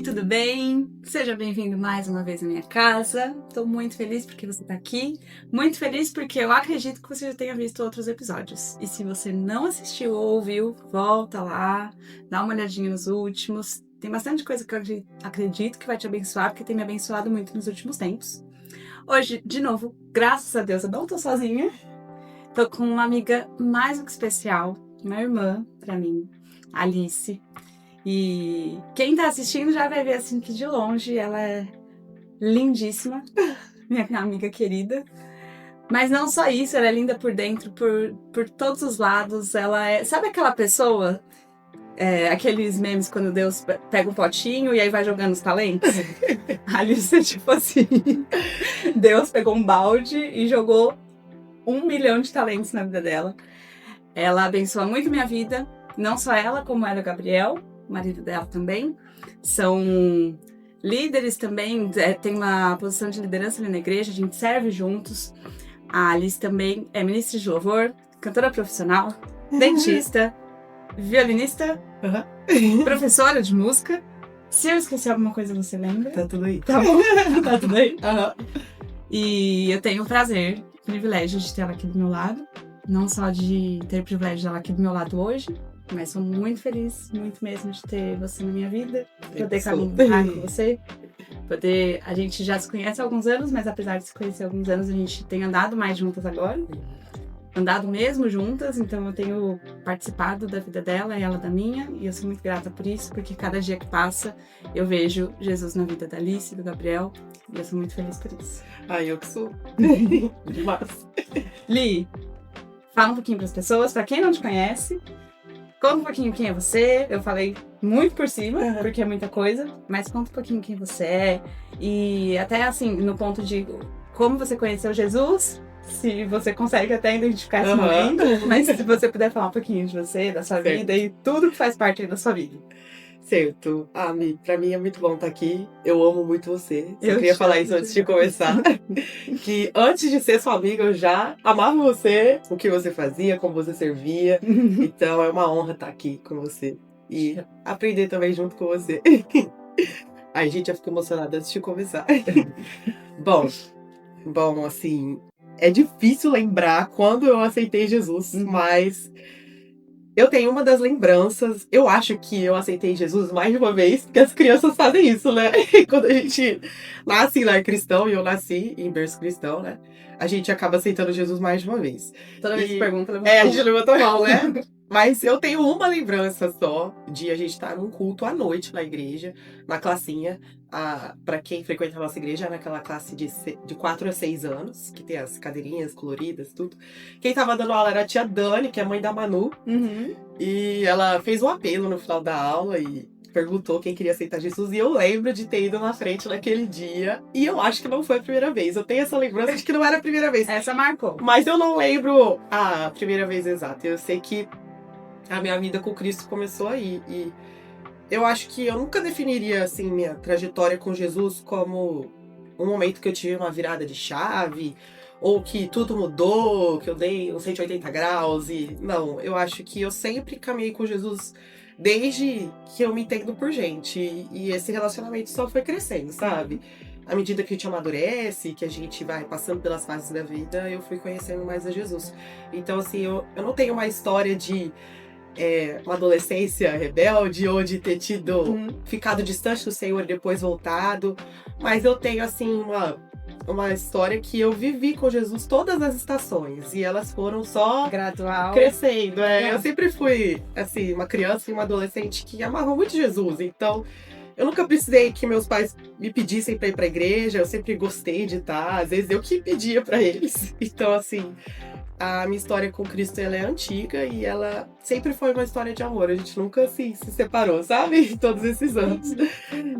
Oi, tudo bem? Seja bem-vindo mais uma vez à minha casa. Estou muito feliz porque você está aqui. Muito feliz porque eu acredito que você já tenha visto outros episódios. E se você não assistiu ou ouviu, volta lá, dá uma olhadinha nos últimos. Tem bastante coisa que eu acredito que vai te abençoar, porque tem me abençoado muito nos últimos tempos. Hoje, de novo, graças a Deus, eu não tô sozinha. Tô com uma amiga mais do que especial, uma irmã pra mim, Alice. E quem tá assistindo já vai ver assim que de longe ela é lindíssima, minha amiga querida. Mas não só isso, ela é linda por dentro, por todos os lados. Ela é. Sabe aquela pessoa? Aqueles memes quando Deus pega um potinho e aí vai jogando os talentos? A Alice é tipo assim: Deus pegou um balde e jogou 1 milhão de talentos na vida dela. Ela abençoa muito minha vida, não só ela, como ela e o Gabriel, o marido dela também. São líderes também, tem uma posição de liderança ali na igreja, a gente serve juntos. A Alice também é ministra de louvor, cantora profissional, dentista, violinista, professora de música. Se eu esqueci alguma coisa, você lembra? Tá tudo aí. Tá bom? Tá tudo aí? E eu tenho o prazer, o privilégio de ter ela aqui do meu lado. Não só de ter o privilégio dela aqui do meu lado hoje, mas sou muito feliz, muito mesmo, de ter você na minha vida. Poder caminhar com você. A gente já se conhece há alguns anos, mas apesar de se conhecer há alguns anos, a gente tem andado mais juntas agora. Andado mesmo juntas, então eu tenho participado da vida dela e ela da minha, e eu sou muito grata por isso, porque cada dia que passa eu vejo Jesus na vida da Alice e do Gabriel, e eu sou muito feliz por isso. Eu que sou. Demais. Li, fala um pouquinho para as pessoas, para quem não te conhece, conta um pouquinho quem é você. Eu falei muito por cima, porque é muita coisa, mas conta um pouquinho quem você é, e até assim, no ponto de como você conheceu Jesus. Se você consegue até identificar esse momento, mas se você puder falar um pouquinho de você, da sua vida e tudo que faz parte da sua vida. Certo. Mi, pra mim é muito bom estar aqui. Eu amo muito você. Eu queria falar isso antes de começar. Que antes de ser sua amiga, eu já amava você, o que você fazia, como você servia. Então é uma honra estar aqui com você e aprender também junto com você. Ai, gente, já fico emocionada antes de começar. Bom, assim, é difícil lembrar quando eu aceitei Jesus, mas eu tenho uma das lembranças. Eu acho que eu aceitei Jesus mais de uma vez, porque as crianças fazem isso, né? Quando a gente nasce em lar cristão, e eu nasci em berço cristão, né? A gente acaba aceitando Jesus mais de uma vez. Toda vez que pergunta, a gente levanta a mão, né? Mas eu tenho uma lembrança só de a gente estar num culto à noite na igreja, na classinha. Pra quem frequenta a nossa igreja, naquela classe de 4 a 6 anos, que tem as cadeirinhas coloridas, tudo. Quem tava dando aula era a tia Dani, que é mãe da Manu. E ela fez um apelo no final da aula e perguntou quem queria aceitar Jesus. E eu lembro de ter ido na frente naquele dia. E eu acho que não foi a primeira vez. Eu tenho essa lembrança de que não era a primeira vez. Essa marcou. Mas eu não lembro a primeira vez exata. Eu sei que a minha vida com Cristo começou aí. E eu acho que eu nunca definiria, assim, minha trajetória com Jesus como um momento que eu tive uma virada de chave, ou que tudo mudou, que eu dei uns 180 graus. Não, eu acho que eu sempre caminhei com Jesus desde que eu me entendo por gente. E esse relacionamento só foi crescendo, sabe? À medida que a gente amadurece, que a gente vai passando pelas fases da vida, eu fui conhecendo mais a Jesus. Então, assim, eu não tenho uma história de uma adolescência rebelde ou de ter ficado distante do Senhor e depois voltado. Mas eu tenho, assim, uma história que eu vivi com Jesus todas as estações. E elas foram só gradual, crescendo. Eu sempre fui, assim, uma criança e uma adolescente que amava muito Jesus. Então, eu nunca precisei que meus pais me pedissem pra ir pra igreja. Eu sempre gostei de estar. Às vezes eu que pedia pra eles. Então, assim, a minha história com Cristo, ela é antiga e ela sempre foi uma história de amor. A gente nunca se separou, sabe? Todos esses anos.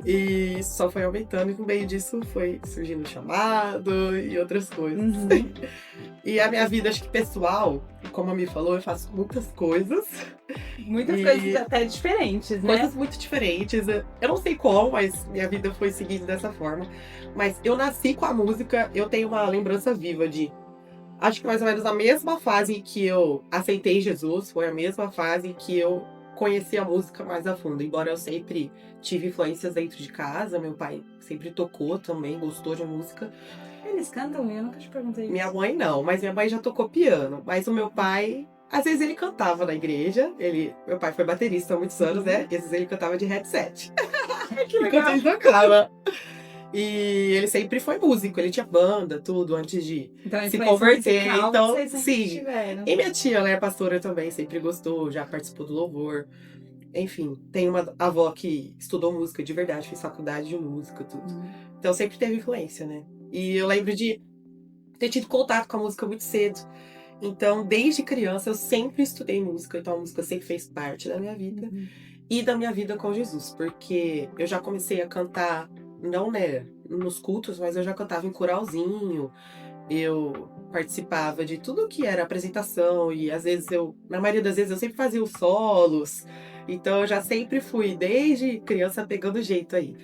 E isso só foi aumentando e no meio disso foi surgindo chamado e outras coisas. E a minha vida, acho que pessoal, como a Mi falou, eu faço muitas coisas. Muitas coisas até diferentes, né? Coisas muito diferentes. Eu não sei como, mas minha vida foi seguindo dessa forma. Mas eu nasci com a música, eu tenho uma lembrança viva de... Acho que mais ou menos a mesma fase em que eu aceitei Jesus, foi a mesma fase em que eu conheci a música mais a fundo. Embora eu sempre tive influências dentro de casa, meu pai sempre tocou também, gostou de música. Eles cantam? Eu nunca te perguntei isso. Minha mãe não, mas minha mãe já tocou piano. Mas o meu pai, às vezes ele cantava na igreja. Meu pai foi baterista há muitos anos, né? E às vezes ele cantava de headset. Que legal. Enquanto ele tocava. E ele sempre foi músico, ele tinha banda, tudo, antes de Então, se converter. musical, Então, vocês sempre sim. tiveram. E minha tia, né, pastora também, sempre gostou, já participou do louvor. Enfim, tem uma avó que estudou música de verdade, fez faculdade de música, tudo. Então sempre teve influência, né? E eu lembro de ter tido contato com a música muito cedo. Então, desde criança, eu sempre estudei música, então a música sempre fez parte da minha vida. E da minha vida com Jesus, porque eu já comecei a cantar, não, né, nos cultos, mas eu já cantava em coralzinho, eu participava de tudo que era apresentação, e às vezes na maioria das vezes eu sempre fazia os solos, então eu já sempre fui, desde criança, pegando jeito aí.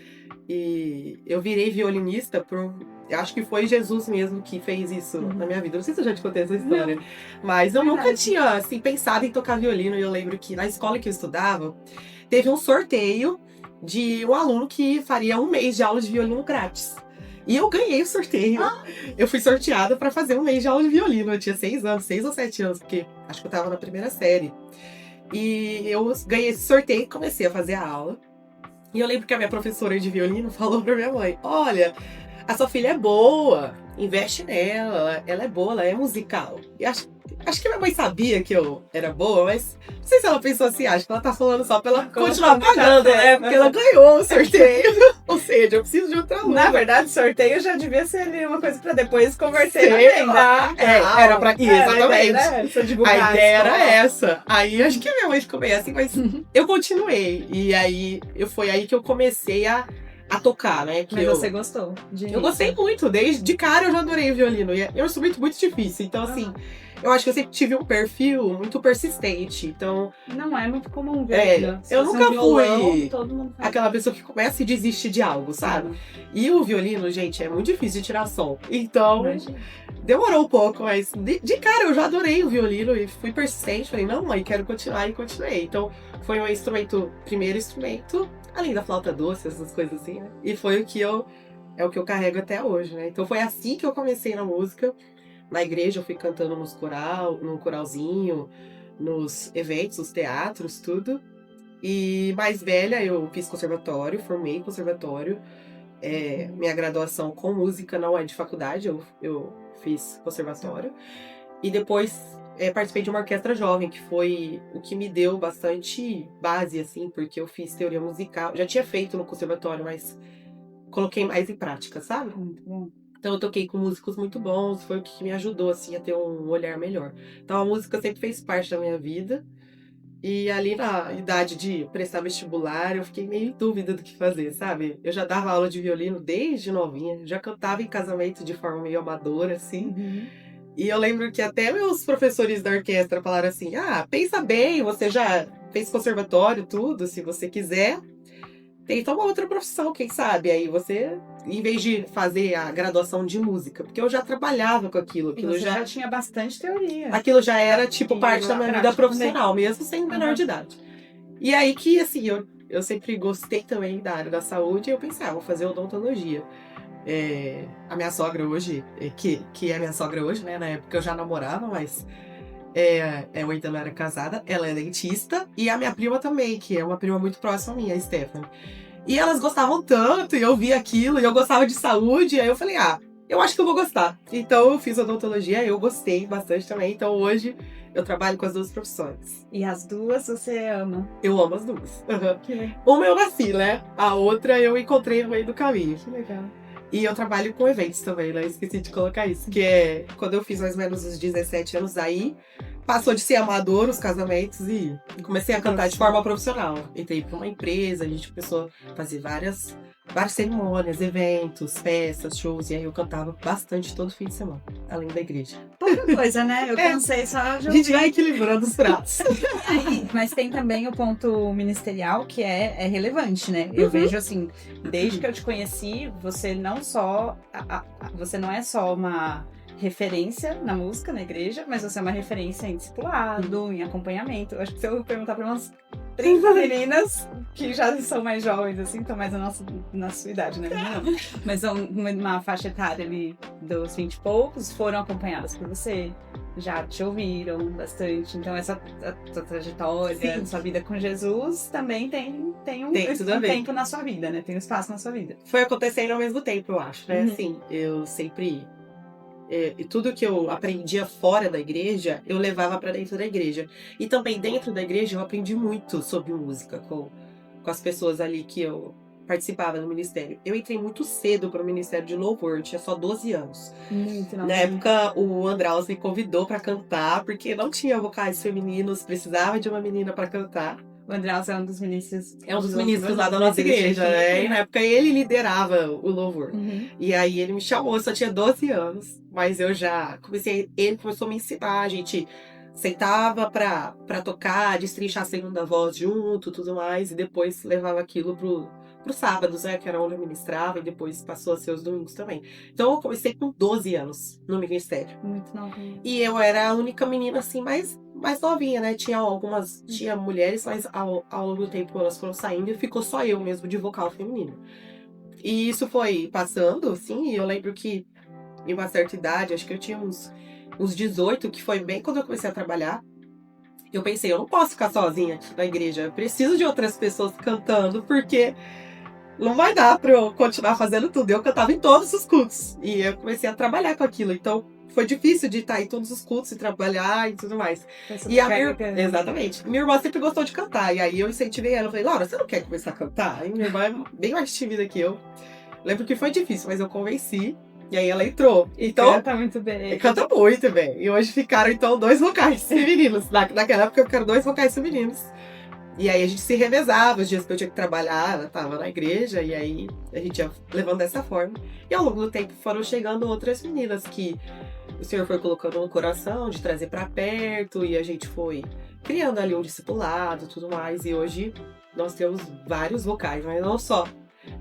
E eu virei violinista eu acho que foi Jesus mesmo que fez isso na minha vida. Não sei se eu já te contei essa história. Mas eu nunca tinha, assim, pensado em tocar violino. E eu lembro que na escola que eu estudava, teve um sorteio de um aluno que faria 1 mês de aula de violino grátis. E eu ganhei o sorteio. Eu fui sorteada para fazer 1 mês de aula de violino. Eu tinha 6 anos, 6 ou 7 anos, porque acho que eu tava na primeira série. E eu ganhei esse sorteio e comecei a fazer a aula. E eu lembro que a minha professora de violino falou pra minha mãe: olha, a sua filha é boa, investe nela, ela é boa, ela é musical. E acho que minha mãe sabia que eu era boa, mas não sei se ela pensou assim, acho que ela tá falando só pra ela continuar pagando, né? Porque ela ganhou o sorteio. Ou seja, eu preciso de outra aluna. Na verdade, sorteio já devia ser ali uma coisa pra depois converter na venda. Era pra isso, exatamente. A ideia era essa. essa. Aí acho que a minha mãe ficou meio assim, mas eu continuei. E aí foi aí que eu comecei a tocar, né? Mas você gostou? Eu gostei muito, desde de cara eu já adorei o violino. E é um instrumento muito difícil. Então, assim, eu acho que eu sempre tive um perfil muito persistente. Então. Não é muito comum violino. Eu nunca fui todo mundo faz. aquela pessoa que começa e desiste de algo, sabe? E o violino, gente, é muito difícil de tirar som. Então, demorou um pouco, mas de cara eu já adorei o violino e fui persistente. Falei, não, mãe, quero continuar e continuei. Então, foi um primeiro instrumento, além da flauta doce, essas coisas assim, né? E foi é o que eu carrego até hoje, né? Então foi assim que eu comecei na música. Na igreja eu fui cantando no coralzinho, nos eventos, nos teatros, tudo. E mais velha eu fiz conservatório, formei em conservatório. Minha graduação com música não é de faculdade, eu fiz conservatório. E depois participei de uma orquestra jovem, que foi o que me deu bastante base, assim, porque eu fiz teoria musical. Já tinha feito no conservatório, mas coloquei mais em prática, sabe? Muito bom. Então eu toquei com músicos muito bons, foi o que me ajudou, assim, a ter um olhar melhor. Então a música sempre fez parte da minha vida. E ali na idade de prestar vestibular, eu fiquei meio em dúvida do que fazer, sabe? Eu já dava aula de violino desde novinha, já cantava em casamento de forma meio amadora, assim. E eu lembro que até meus professores da orquestra falaram assim: pensa bem, você já fez conservatório, tudo, se você quiser, tenta uma outra profissão, quem sabe? Aí você, em vez de fazer a graduação de música, porque eu já trabalhava com aquilo. E você já tinha bastante teoria. Aquilo já era, tipo, parte da minha vida profissional, mesmo sendo menor de idade. E aí que, assim, eu sempre gostei também da área da saúde, e eu pensei, vou fazer odontologia. A minha sogra hoje, que é minha sogra hoje, né? Na época eu já namorava, mas eu ainda não era casada. Ela é dentista, e a minha prima também, que é uma prima muito próxima minha, a Stephanie. E elas gostavam tanto, e eu via aquilo, e eu gostava de saúde, e aí eu falei, eu acho que eu vou gostar. Então eu fiz odontologia, eu gostei bastante também, então hoje eu trabalho com as duas profissões. E as duas você ama? Eu amo as duas. Que legal. Uma eu nasci, né? A outra eu encontrei no meio do caminho. Que legal. E eu trabalho com eventos também, né? Esqueci de colocar isso. Que é quando eu fiz mais ou menos os 17 anos, aí passou de ser amador os casamentos e comecei a cantar de forma profissional. Entrei pra uma empresa, a gente começou a fazer várias cerimônias, eventos, festas, shows. E aí eu cantava bastante todo fim de semana, além da igreja. Pouca coisa, né? Eu cansei só de A gente vai equilibrando os pratos. Mas tem também o ponto ministerial, que é relevante, né? Eu vejo assim, desde que eu te conheci, você não é só uma referência na música, na igreja, mas você é uma referência em discipulado, em acompanhamento. Eu acho que se eu perguntar para umas 30 meninas que já são mais jovens, assim, estão mais na sua idade, né? Não. Mas são uma faixa etária ali dos 20 e poucos, foram acompanhadas por você, já te ouviram bastante. Então, essa a tua trajetória, sua vida com Jesus também tem um tempo na sua vida, né? Tem um espaço na sua vida. Foi acontecendo ao mesmo tempo, eu acho, né? Assim, eu sempre... E tudo que eu aprendia fora da igreja, eu levava pra dentro da igreja. E também dentro da igreja eu aprendi muito sobre música com as pessoas ali que eu participava do ministério. Eu entrei muito cedo pro ministério de louvor, eu tinha só 12 anos. Muito Na época, o Andraus me convidou pra cantar, porque não tinha vocais femininos, precisava de uma menina pra cantar. O Andraus é um dos ministros. É um dos ministros lá da nossa igreja, né? E na época ele liderava o louvor. E aí ele me chamou, eu só tinha 12 anos, mas eu já comecei. Ele começou a me ensinar, a gente sentava pra tocar, destrinchar a segunda voz junto, tudo mais, e depois levava aquilo pros sábados, né? Que era onde eu ministrava, e depois passou a ser os domingos também. Então eu comecei com 12 anos no ministério. Muito novinha. E eu era a única menina assim, mais novinha, né? Tinha mulheres, mas ao longo do tempo elas foram saindo e ficou só eu mesmo de vocal feminino. E isso foi passando, assim, e eu lembro que em uma certa idade, acho que eu tinha uns 18, que foi bem quando eu comecei a trabalhar. Eu pensei, eu não posso ficar sozinha aqui na igreja, eu preciso de outras pessoas cantando, porque não vai dar pra eu continuar fazendo tudo. Eu cantava em todos os cultos, e eu comecei a trabalhar com aquilo, então foi difícil de estar em todos os cultos e trabalhar e tudo mais. E exatamente. Minha irmã sempre gostou de cantar. E aí eu incentivei ela. Eu falei, Laura, você não quer começar a cantar? E minha irmã é bem mais tímida que eu. Lembro que foi difícil, mas eu convenci. E aí ela entrou. Então, canta muito bem. Canta muito bem. E hoje ficaram, então, 2 vocais femininos. Naquela época ficaram 2 vocais femininos. E aí a gente se revezava, os dias que eu tinha que trabalhar, ela tava na igreja, e aí a gente ia levando dessa forma. E ao longo do tempo foram chegando outras meninas que o Senhor foi colocando no coração de trazer pra perto, e a gente foi criando ali um discipulado e tudo mais. E hoje nós temos vários vocais, mas não só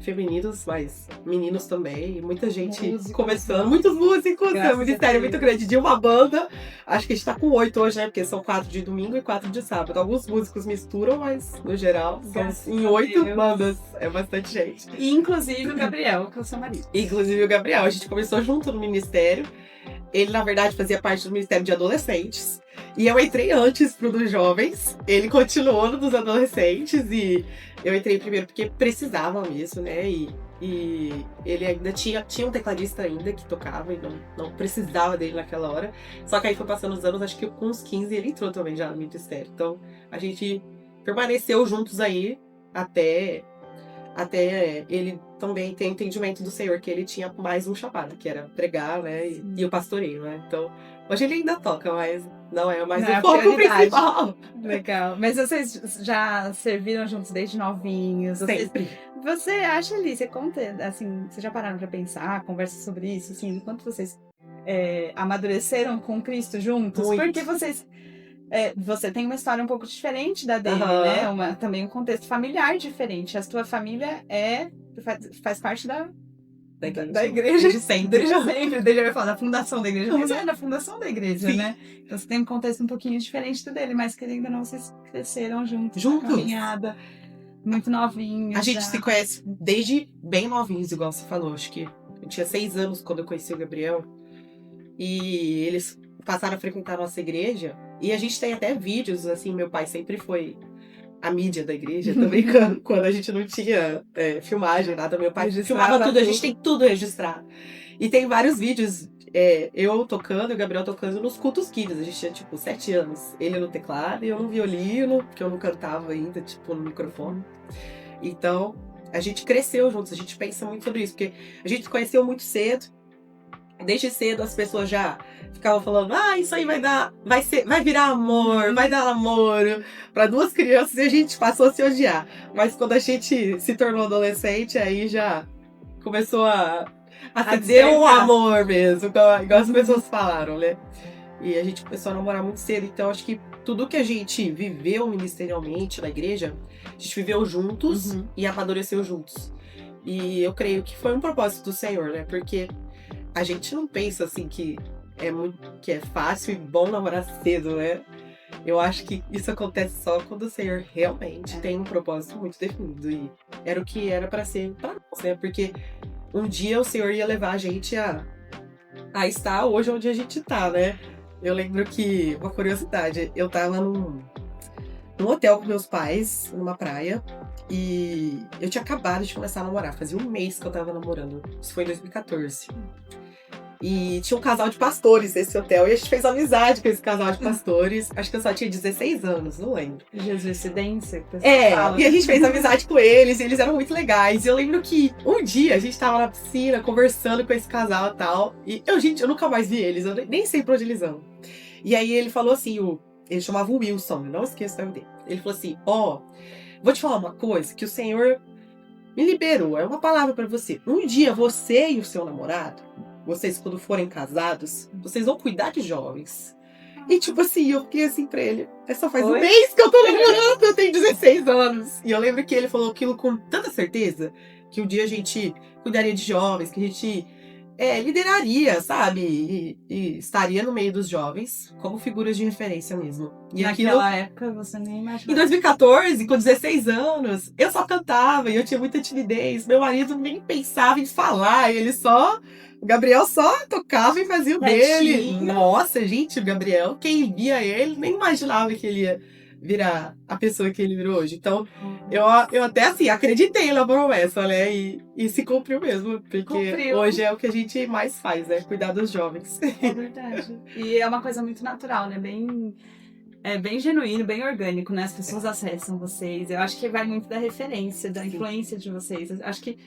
femininos, mas meninos também. Muita gente começando, muitos músicos, é um ministério muito grande de uma banda. Acho que a gente tá com 8 hoje, né? Porque são 4 de domingo e 4 de sábado. Alguns músicos misturam, mas no geral são em 8 bandas. É bastante gente. E, inclusive o Gabriel, que é o seu marido. Inclusive o Gabriel. A gente começou junto no ministério. Ele, na verdade, fazia parte do ministério de adolescentes. E eu entrei antes pro dos jovens. Ele continuou no dos adolescentes. E eu entrei primeiro porque precisava mesmo, né? E ele ainda tinha um tecladista ainda que tocava e não precisava dele naquela hora. Só que aí foi passando os anos, acho que com uns 15 ele entrou também já no ministério. Então a gente permaneceu juntos aí até ele também ter entendimento do Senhor, que ele tinha mais um chamado, que era pregar, né? E o pastoreio, né? Então, hoje ele ainda toca, mas não é mais o foco principal. Legal. Mas vocês já serviram juntos desde novinhos? Sempre. Você acha, ali, você conta, assim, vocês já pararam pra pensar, conversa sobre isso, assim, enquanto vocês amadureceram com Cristo juntos? Muito. Porque você tem uma história um pouco diferente da dele, né? Também um contexto familiar diferente. A tua família faz parte da igreja. Desde sempre. Desde vai falar da fundação da igreja. Mas é da fundação da igreja, né? Então você tem um contexto um pouquinho diferente do dele, mas querendo ou não, vocês cresceram juntos. Caminhada, muito novinhos. A gente se conhece desde bem novinhos, igual você falou. Acho que eu tinha 6 anos quando eu conheci o Gabriel. E eles passaram a frequentar a nossa igreja. E a gente tem até vídeos, assim, meu pai sempre foi a mídia da igreja também, quando a gente não tinha filmagem, nada, meu pai filmava tudo, a gente tem tudo registrado. E tem vários vídeos, eu tocando e o Gabriel tocando nos cultos kids, a gente tinha, tipo, 7 anos. Ele no teclado e eu no violino, porque eu não cantava ainda, tipo, no microfone. Então, a gente cresceu juntos, a gente pensa muito sobre isso, porque a gente se conheceu muito cedo. Desde cedo as pessoas já ficavam falando, isso aí vai virar amor, vai dar namoro para 2 crianças, e a gente passou a se odiar. Mas quando a gente se tornou adolescente, aí já começou a acender um amor mesmo, igual as pessoas falaram, né? E a gente começou a namorar muito cedo, então acho que tudo que a gente viveu ministerialmente na igreja, a gente viveu juntos e amadureceu juntos. E eu creio que foi um propósito do Senhor, né? Porque a gente não pensa assim que é fácil e bom namorar cedo, né? Eu acho que isso acontece só quando o Senhor realmente tem um propósito muito definido. E era o que era pra ser pra nós, né? Porque um dia o Senhor ia levar a gente a estar hoje onde a gente tá, né? Eu lembro que, uma curiosidade, eu tava num hotel com meus pais, numa praia, e eu tinha acabado de começar a namorar. Fazia um mês que eu tava namorando. Isso foi em 2014. E tinha um casal de pastores nesse hotel. E a gente fez amizade com esse casal de pastores. Acho que eu só tinha 16 anos, não lembro. Jesuicidência, que o pessoal fala. E a gente fez amizade com eles. E eles eram muito legais. E eu lembro que um dia a gente tava na piscina, conversando com esse casal e tal. E eu nunca mais vi eles. Eu nem sei pra onde eles vão. E aí ele falou assim, ele chamava o Wilson, eu não esqueço o nome dele. Ele falou assim, vou te falar uma coisa, que o Senhor me liberou, é uma palavra pra você. Um dia você e o seu namorado, vocês quando forem casados, vocês vão cuidar de jovens. E tipo assim, eu fiquei assim pra ele, só faz um mês que eu tô namorando, eu tenho 16 anos. E eu lembro que ele falou aquilo com tanta certeza, que um dia a gente cuidaria de jovens, que a gente lideraria, sabe? E estaria no meio dos jovens, como figuras de referência mesmo. E naquela época você nem imaginava. Em 2014, com 16 anos, eu só cantava e eu tinha muita timidez. Meu marido nem pensava em falar, o Gabriel só tocava e fazia o dele. Nossa, gente, o Gabriel, quem via ele, nem imaginava que ele ia virar a pessoa que ele virou hoje. Então, eu até assim, acreditei na promessa, né? E se cumpriu mesmo, porque hoje é o que a gente mais faz, né? Cuidar dos jovens. É verdade. E é uma coisa muito natural, né? Bem genuíno, bem orgânico, né? As pessoas acessam vocês. Eu acho que vai muito da referência, da influência de vocês. Eu acho que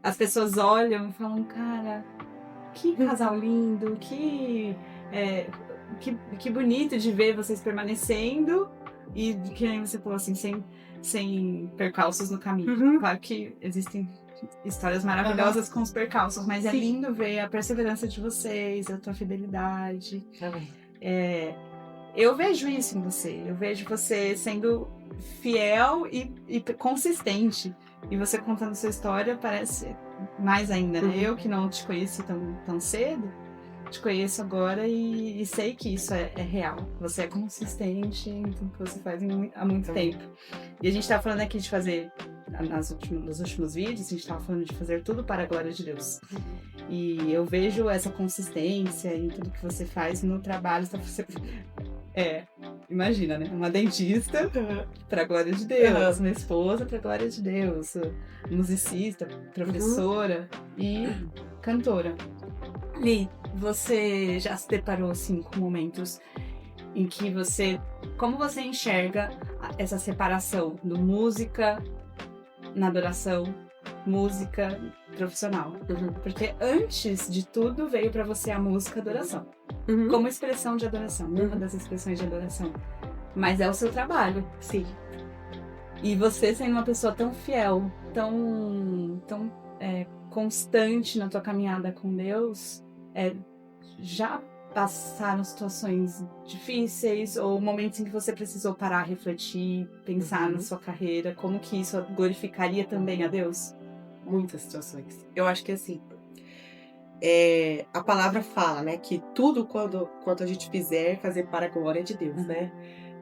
as pessoas olham e falam, cara, que casal lindo, que bonito de ver vocês permanecendo. E que nem você falou assim, sem percalços no caminho. Claro que existem histórias maravilhosas com os percalços, mas é lindo ver a perseverança de vocês, a tua fidelidade. Eu vejo isso em você. Eu vejo você sendo fiel e consistente. E você contando sua história parece mais ainda, né? Eu que não te conheci tão cedo, te conheço agora e sei que isso é real. Você é consistente em tudo que você faz há muito tempo. E a gente tava falando aqui de fazer, nos últimos vídeos, a gente tava falando de fazer tudo para a glória de Deus. E eu vejo essa consistência em tudo que você faz no trabalho. Imagina, né? Uma dentista para a glória de Deus, uma esposa para a glória de Deus, musicista, professora e cantora. Li, você já se deparou assim com momentos em que como você enxerga essa separação do música na adoração, música profissional? Porque antes de tudo veio pra você a música adoração, como expressão de adoração, uma das expressões de adoração, mas é o seu trabalho. Sim. E você sendo uma pessoa tão fiel, tão constante na tua caminhada com Deus, já passaram situações difíceis ou momentos em que você precisou parar, refletir, pensar na sua carreira, como que isso glorificaria também a Deus? Muitas situações. Eu acho que assim, a palavra fala, né, que tudo quanto a gente fizer, fazer para a glória de Deus, né?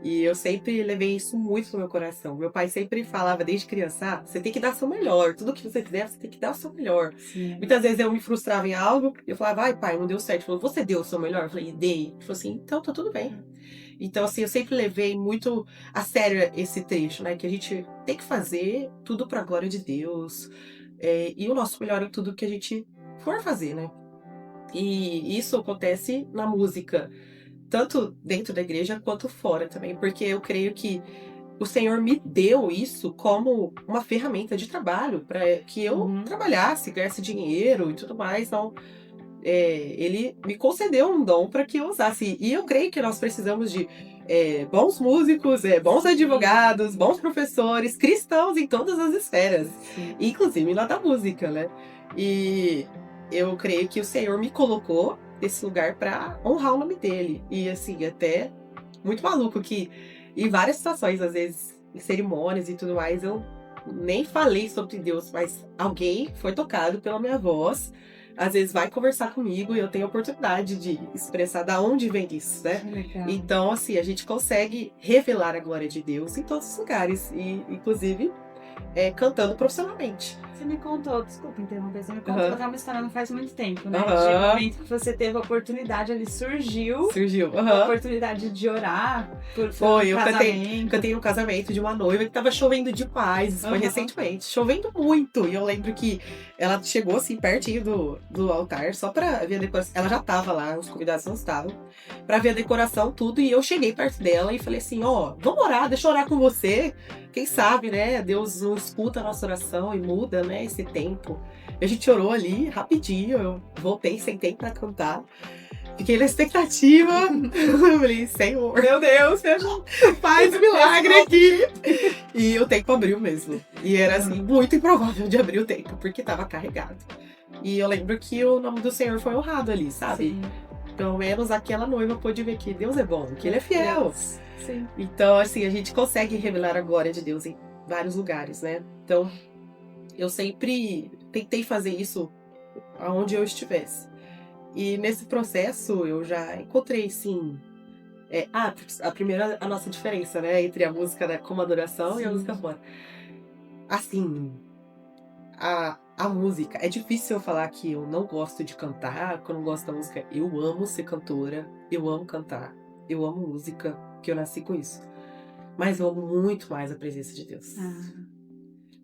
E eu sempre levei isso muito no meu coração. Meu pai sempre falava, desde criança, você tem que dar o seu melhor. Tudo que você fizer, você tem que dar o seu melhor. Sim. Muitas vezes eu me frustrava em algo, e eu falava, pai, não deu certo. Ele falou, você deu o seu melhor? Eu falei, dei. Ele falou assim, então tá tudo bem. Então, assim, eu sempre levei muito a sério esse trecho, né? Que a gente tem que fazer tudo pra glória de Deus. E o nosso melhor em tudo que a gente for fazer, né? E isso acontece na música, tanto dentro da igreja quanto fora também, porque eu creio que o Senhor me deu isso como uma ferramenta de trabalho, para que eu trabalhasse, ganhasse dinheiro e tudo mais. Então, ele me concedeu um dom para que eu usasse. E eu creio que nós precisamos de bons músicos, bons advogados, bons professores, cristãos em todas as esferas, inclusive na da música, né? E eu creio que o Senhor me colocou nesse lugar para honrar o nome dele. E assim, até muito maluco que em várias situações, às vezes em cerimônias e tudo mais, eu nem falei sobre Deus, mas alguém foi tocado pela minha voz às vezes vai conversar comigo e eu tenho a oportunidade de expressar da onde vem isso, né? Legal. Então, assim, a gente consegue revelar a glória de Deus em todos os lugares, e inclusive cantando profissionalmente. Você me contou, desculpa interromper, você me contou Aham. que uma história não faz muito tempo, né? Aham. De um momento que você teve a oportunidade ali, surgiu a Aham. oportunidade de orar por Foi, eu casamento. cantei no casamento de uma noiva que tava chovendo demais, isso foi Aham. recentemente, chovendo muito. E eu lembro que ela chegou assim, pertinho do altar, só pra ver a decoração. Ela já tava lá, os convidados não estavam, pra ver a decoração, tudo. E eu cheguei perto dela e falei assim: ó, vamos orar, deixa eu orar com você. Quem sabe, né? Deus não escuta a nossa oração e muda, né, esse tempo. E a gente orou ali rapidinho, eu voltei, sentei pra cantar. Fiquei na expectativa. Eu falei, Senhor, meu Deus, faz um milagre aqui. E o tempo abriu mesmo. E era assim, muito improvável de abrir o tempo, porque tava carregado. E eu lembro que o nome do Senhor foi honrado ali, sabe? Sim. Pelo menos aquela noiva pôde ver que Deus é bom, que Ele é fiel. Sim. Então, assim, a gente consegue revelar a glória de Deus em vários lugares, né? Então, eu sempre tentei fazer isso aonde eu estivesse. E nesse processo eu já encontrei, sim. A primeira, a nossa diferença, né? Entre a música, né, como adoração, e a Sim. música fora. Assim, a música. É difícil eu falar que eu não gosto de cantar, que eu não gosto da música. Eu amo ser cantora, eu amo cantar, eu amo música, que eu nasci com isso. Mas eu amo muito mais a presença de Deus.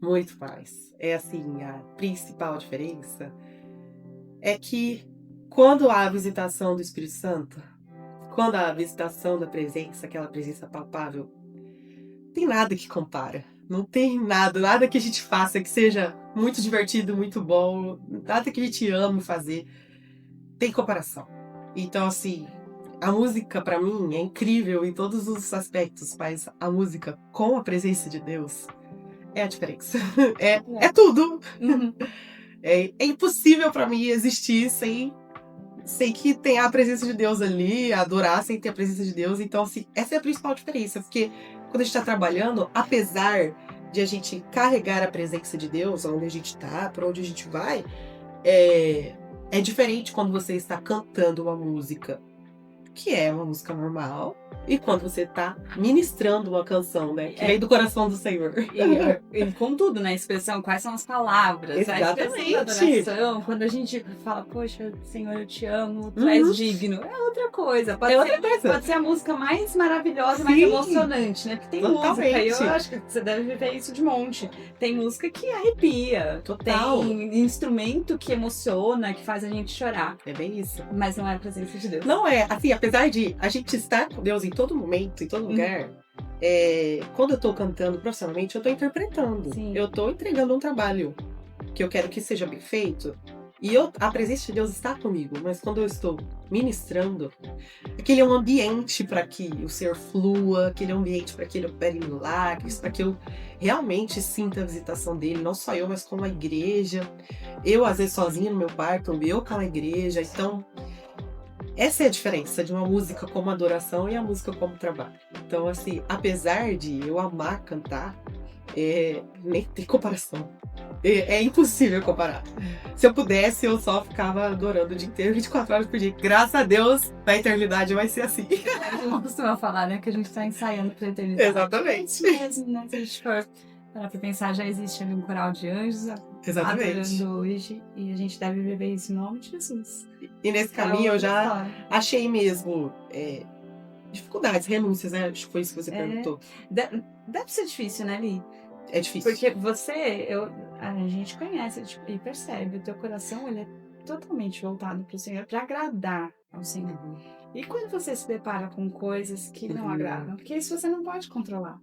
Muito mais. É assim, a principal diferença é que quando há a visitação do Espírito Santo, quando há a visitação da presença, aquela presença palpável, não tem nada que compara. Não tem nada que a gente faça que seja muito divertido, muito bom, nada que a gente ame fazer, tem comparação. Então, assim, a música pra mim é incrível em todos os aspectos, mas a música com a presença de Deus é a diferença. É tudo. Uhum. É impossível pra mim existir sem que tenha a presença de Deus ali, adorar sem ter a presença de Deus. Então, assim, essa é a principal diferença. Porque quando a gente tá trabalhando, apesar de a gente carregar a presença de Deus, onde a gente tá, pra onde a gente vai, é diferente quando você está cantando uma música que é uma música normal, e quando você tá ministrando uma canção, né? Que vem do coração do Senhor. E com tudo, né? A expressão, quais são as palavras, Exatamente. a expressão da adoração. Quando a gente fala, poxa, Senhor, eu te amo, tu és digno, é outra coisa. Pode ser a música mais maravilhosa e mais Sim. emocionante, né? Porque tem música, e eu acho que você deve viver isso de monte. Tem música que arrepia, Total. tem instrumento que emociona, que faz a gente chorar. É bem isso. Mas não é a presença de Deus. Não é, assim, apesar de a gente estar com Deus em todo momento, em todo lugar, quando eu tô cantando profissionalmente, eu tô interpretando. Sim. Eu tô entregando um trabalho que eu quero que seja bem feito. E a presença de Deus está comigo, mas quando eu estou ministrando, aquele é um ambiente para que o Senhor flua, aquele é um ambiente para que Ele opere milagres, para que eu realmente sinta a visitação dele, não só eu, mas como a igreja. Eu, às vezes, sozinha no meu quarto, eu com a igreja. Então, essa é a diferença de uma música como adoração e a música como trabalho. Então, assim, apesar de eu amar cantar, nem tem comparação. É impossível comparar. Se eu pudesse, eu só ficava adorando o dia inteiro, 24 horas por dia. Graças a Deus, na eternidade vai ser assim. A gente costuma falar, né, que a gente tá ensaiando pra eternidade. Exatamente. Mesmo, né? Se a gente for parar pra pensar, já existe ali um coral de anjos Exatamente. adorando hoje, e a gente deve viver isso em nome de Jesus. E nesse caminho eu já achei mesmo dificuldades, renúncias, né? Acho que foi isso que você perguntou. Deve ser difícil, né, Li? É difícil. Porque a gente conhece tipo, e percebe, o teu coração ele é totalmente voltado pro Senhor, pra agradar ao Senhor. E quando você se depara com coisas que não agradam, porque isso você não pode controlar.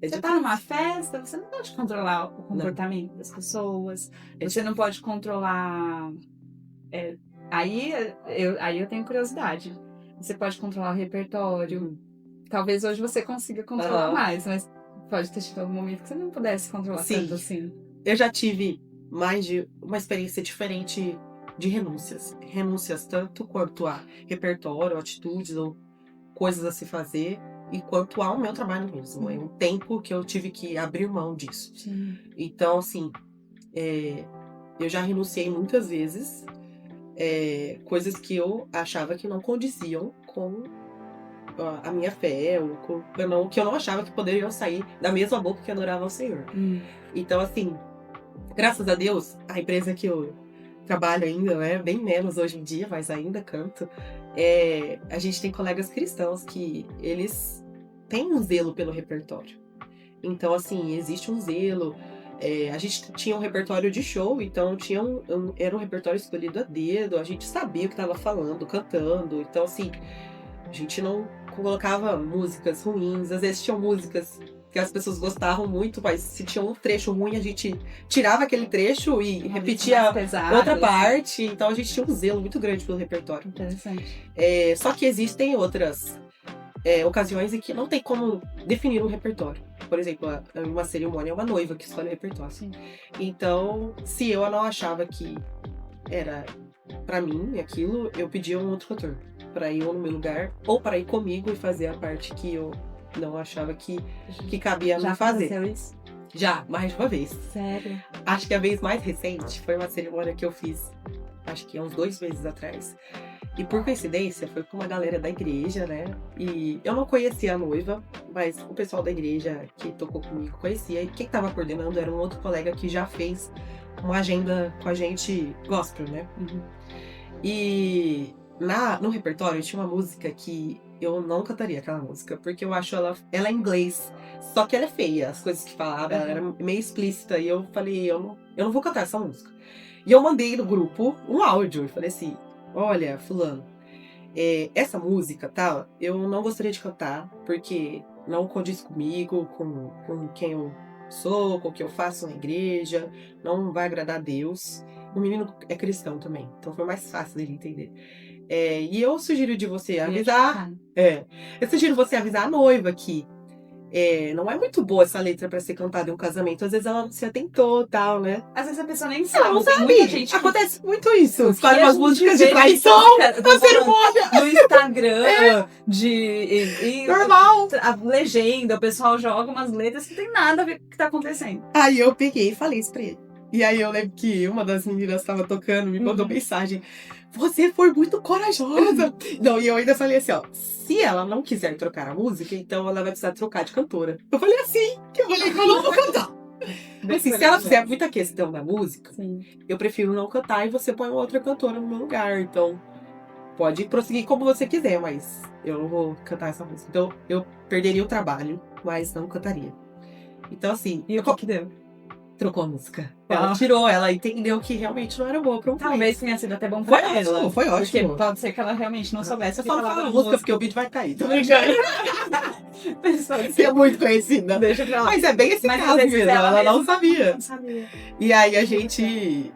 Você tá numa festa, você não pode controlar o comportamento das pessoas, você não pode controlar... Aí eu tenho curiosidade. Você pode controlar o repertório. Talvez hoje você consiga controlar mais, mas pode ter tido algum momento que você não pudesse controlar tanto assim. Eu já tive mais de uma experiência diferente de renúncias. Renúncias tanto quanto a repertório, atitudes ou coisas a se fazer, e quanto ao meu trabalho mesmo. É um tempo que eu tive que abrir mão disso. Sim. Então, assim, eu já renunciei muitas vezes, coisas que eu achava que não condiziam com a minha fé, ou que eu não achava que poderiam sair da mesma boca que adorava ao Senhor. Então, assim, graças a Deus, a empresa que eu trabalho ainda, né, bem menos hoje em dia, mas ainda canto, a gente tem colegas cristãos que eles têm um zelo pelo repertório. Então, assim, existe um zelo. A gente tinha um repertório de show, então era um repertório escolhido a dedo, a gente sabia o que estava falando, cantando. Então, assim, a gente não colocava músicas ruins. Às vezes tinham músicas que as pessoas gostavam muito, mas se tinha um trecho ruim, a gente tirava aquele trecho e repetia outra parte. Então a gente tinha um zelo muito grande pelo repertório. Interessante. Só que existem outras ocasiões em que não tem como definir um repertório. Por exemplo, uma cerimônia é uma noiva que escolhe o repertório. Sim. Então, se eu não achava que era pra mim aquilo, eu pedia um outro cantor pra ir no meu lugar, ou pra ir comigo e fazer a parte que eu não achava que cabia me fazer. Já aconteceu isso? Já, mais de uma vez. Sério? Acho que a vez mais recente foi uma cerimônia que eu fiz, acho que há uns 2 meses atrás. E por coincidência, foi com uma galera da igreja, né? E eu não conhecia a noiva, mas o pessoal da igreja que tocou comigo conhecia. E quem tava coordenando era um outro colega que já fez uma agenda com a gente gospel, né? E no repertório tinha uma música que eu não cantaria aquela música, porque eu acho ela é em inglês, só que ela é feia, as coisas que falava, ela era meio explícita, e eu falei, eu não vou cantar essa música. E eu mandei no grupo um áudio, e falei assim, olha, fulano, essa música, tal, eu não gostaria de cantar, porque não condiz comigo, com quem eu sou, com o que eu faço na igreja, não vai agradar a Deus. O menino é cristão também, então foi mais fácil dele entender. E eu sugiro de você avisar. Eu sugiro você avisar a noiva que não é muito boa essa letra pra ser cantada em um casamento. Às vezes ela não se atentou e tal, né? Às vezes a pessoa nem sabe. Ela não Tem sabe. muita gente que Acontece muito isso. escolhe Escolhe umas músicas de traição na cerimônia. no Instagram, e Normal. a legenda, o pessoal joga umas letras que tem nada a ver com o que tá acontecendo. Aí eu peguei e falei isso pra ele. E aí eu lembro que uma das meninas estava tocando, me mandou mensagem. Você foi muito corajosa. Não, e eu ainda falei assim, ó. Se ela não quiser trocar a música, então ela vai precisar trocar de cantora. Eu falei assim, que eu falei que eu não vou cantar. Assim, se ela fizer muita questão da música, eu prefiro não cantar e você põe uma outra cantora no meu lugar. Então, pode prosseguir como você quiser, mas eu não vou cantar essa música. Então, eu perderia o trabalho, mas não cantaria. Então, assim... E o que deu? Trocou a música. Ela tirou, ela entendeu que realmente não era boa pra um Talvez tenha sido até bom pra ela. Foi ótimo. Porque pode ser que ela realmente não soubesse. Eu só não falo música porque o vídeo vai cair. Tô brincando. Você é muito conhecida. Deixa pra lá. Mas é bem esse caso mesmo. Ela não sabia. Não sabia. E aí a gente...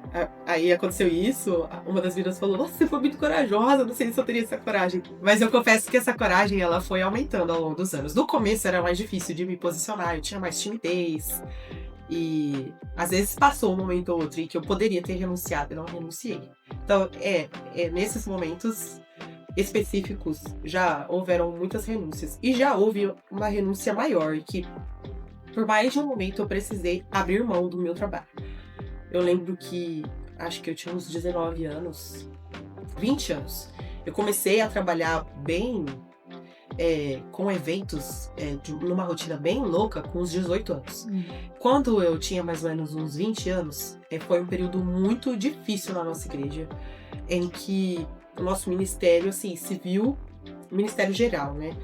Aí aconteceu isso. Uma das meninas falou, nossa, você foi muito corajosa. Não sei se eu teria essa coragem. Mas eu confesso que essa coragem, ela foi aumentando ao longo dos anos. No começo era mais difícil de me posicionar. Eu tinha mais timidez. E às vezes passou um momento ou outro em que eu poderia ter renunciado e não renunciei. Então, nesses momentos específicos já houveram muitas renúncias. E já houve uma renúncia maior, que por mais de um momento eu precisei abrir mão do meu trabalho. Eu lembro que, acho que eu tinha uns 19 anos, 20 anos. Eu comecei a trabalhar bem... com eventos, numa rotina bem louca, com uns 18 anos. Quando eu tinha mais ou menos uns 20 anos, foi um período muito difícil na nossa igreja, em que o nosso ministério, assim, se viu, ministério geral, né,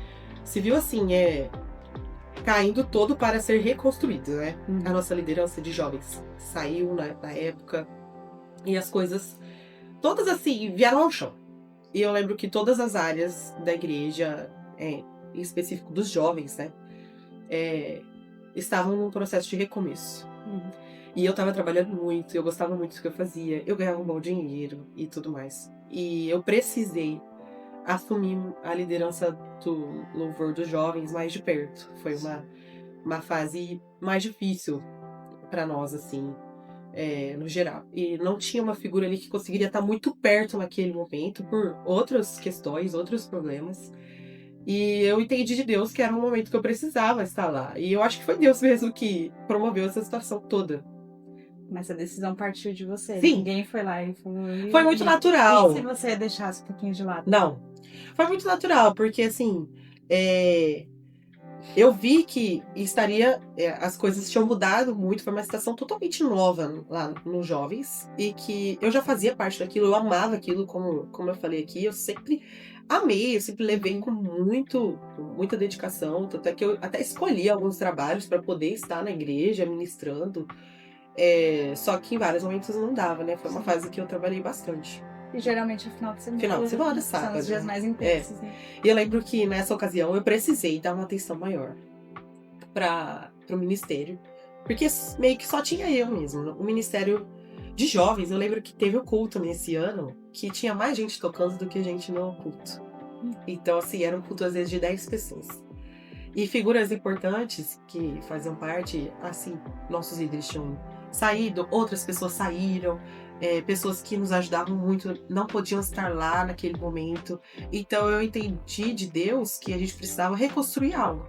se viu, assim, caindo todo para ser reconstruído, né. A nossa liderança de jovens saiu na época, e as coisas todas, assim, vieram ao chão. E eu lembro que todas as áreas da igreja, em específico dos jovens, né, estavam num processo de recomeço. E eu tava trabalhando muito, eu gostava muito do que eu fazia, eu ganhava um bom dinheiro e tudo mais. E eu precisei assumir a liderança do louvor dos jovens mais de perto. Foi uma fase mais difícil pra nós, assim, no geral. E não tinha uma figura ali que conseguiria estar muito perto naquele momento, por outras questões, outros problemas. E eu entendi de Deus que era um momento que eu precisava estar lá. E eu acho que foi Deus mesmo que promoveu essa situação toda. Mas a decisão partiu de você. Sim. Ninguém foi lá e falou... Foi muito natural. E se você deixasse um pouquinho de lado? Não. Foi muito natural, porque assim, eu vi que as coisas tinham mudado muito, foi uma situação totalmente nova lá nos jovens, e que eu já fazia parte daquilo, eu amava aquilo, como eu falei aqui, eu sempre amei, eu sempre levei com muita dedicação, tanto é que eu até escolhi alguns trabalhos para poder estar na igreja, ministrando, só que em vários momentos não dava, né? Foi uma fase que eu trabalhei bastante. E geralmente é final de semana. Final de semana, são sábado. os dias mais intensos, né? E eu lembro que nessa ocasião eu precisei dar uma atenção maior pro ministério, porque meio que só tinha eu mesmo. O ministério de jovens, eu lembro que teve o culto nesse ano, que tinha mais gente tocando do que gente no culto. Então, assim, era um culto às vezes de 10 pessoas. E figuras importantes que faziam parte, assim, nossos líderes tinham saído, outras pessoas saíram, pessoas que nos ajudavam muito não podiam estar lá naquele momento. Então eu entendi de Deus que a gente precisava reconstruir algo.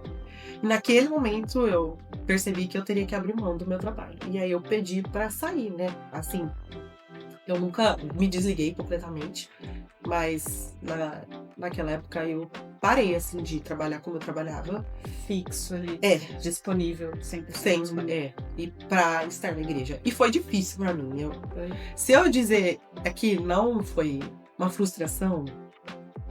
Naquele momento eu percebi que eu teria que abrir mão do meu trabalho. E aí eu pedi para sair, né? Assim, eu nunca me desliguei completamente, mas naquela época eu parei, assim, de trabalhar como eu trabalhava. Fixo ali. Disponível, sempre. E pra estar na igreja. E foi difícil pra mim. Se eu dizer que não foi uma frustração,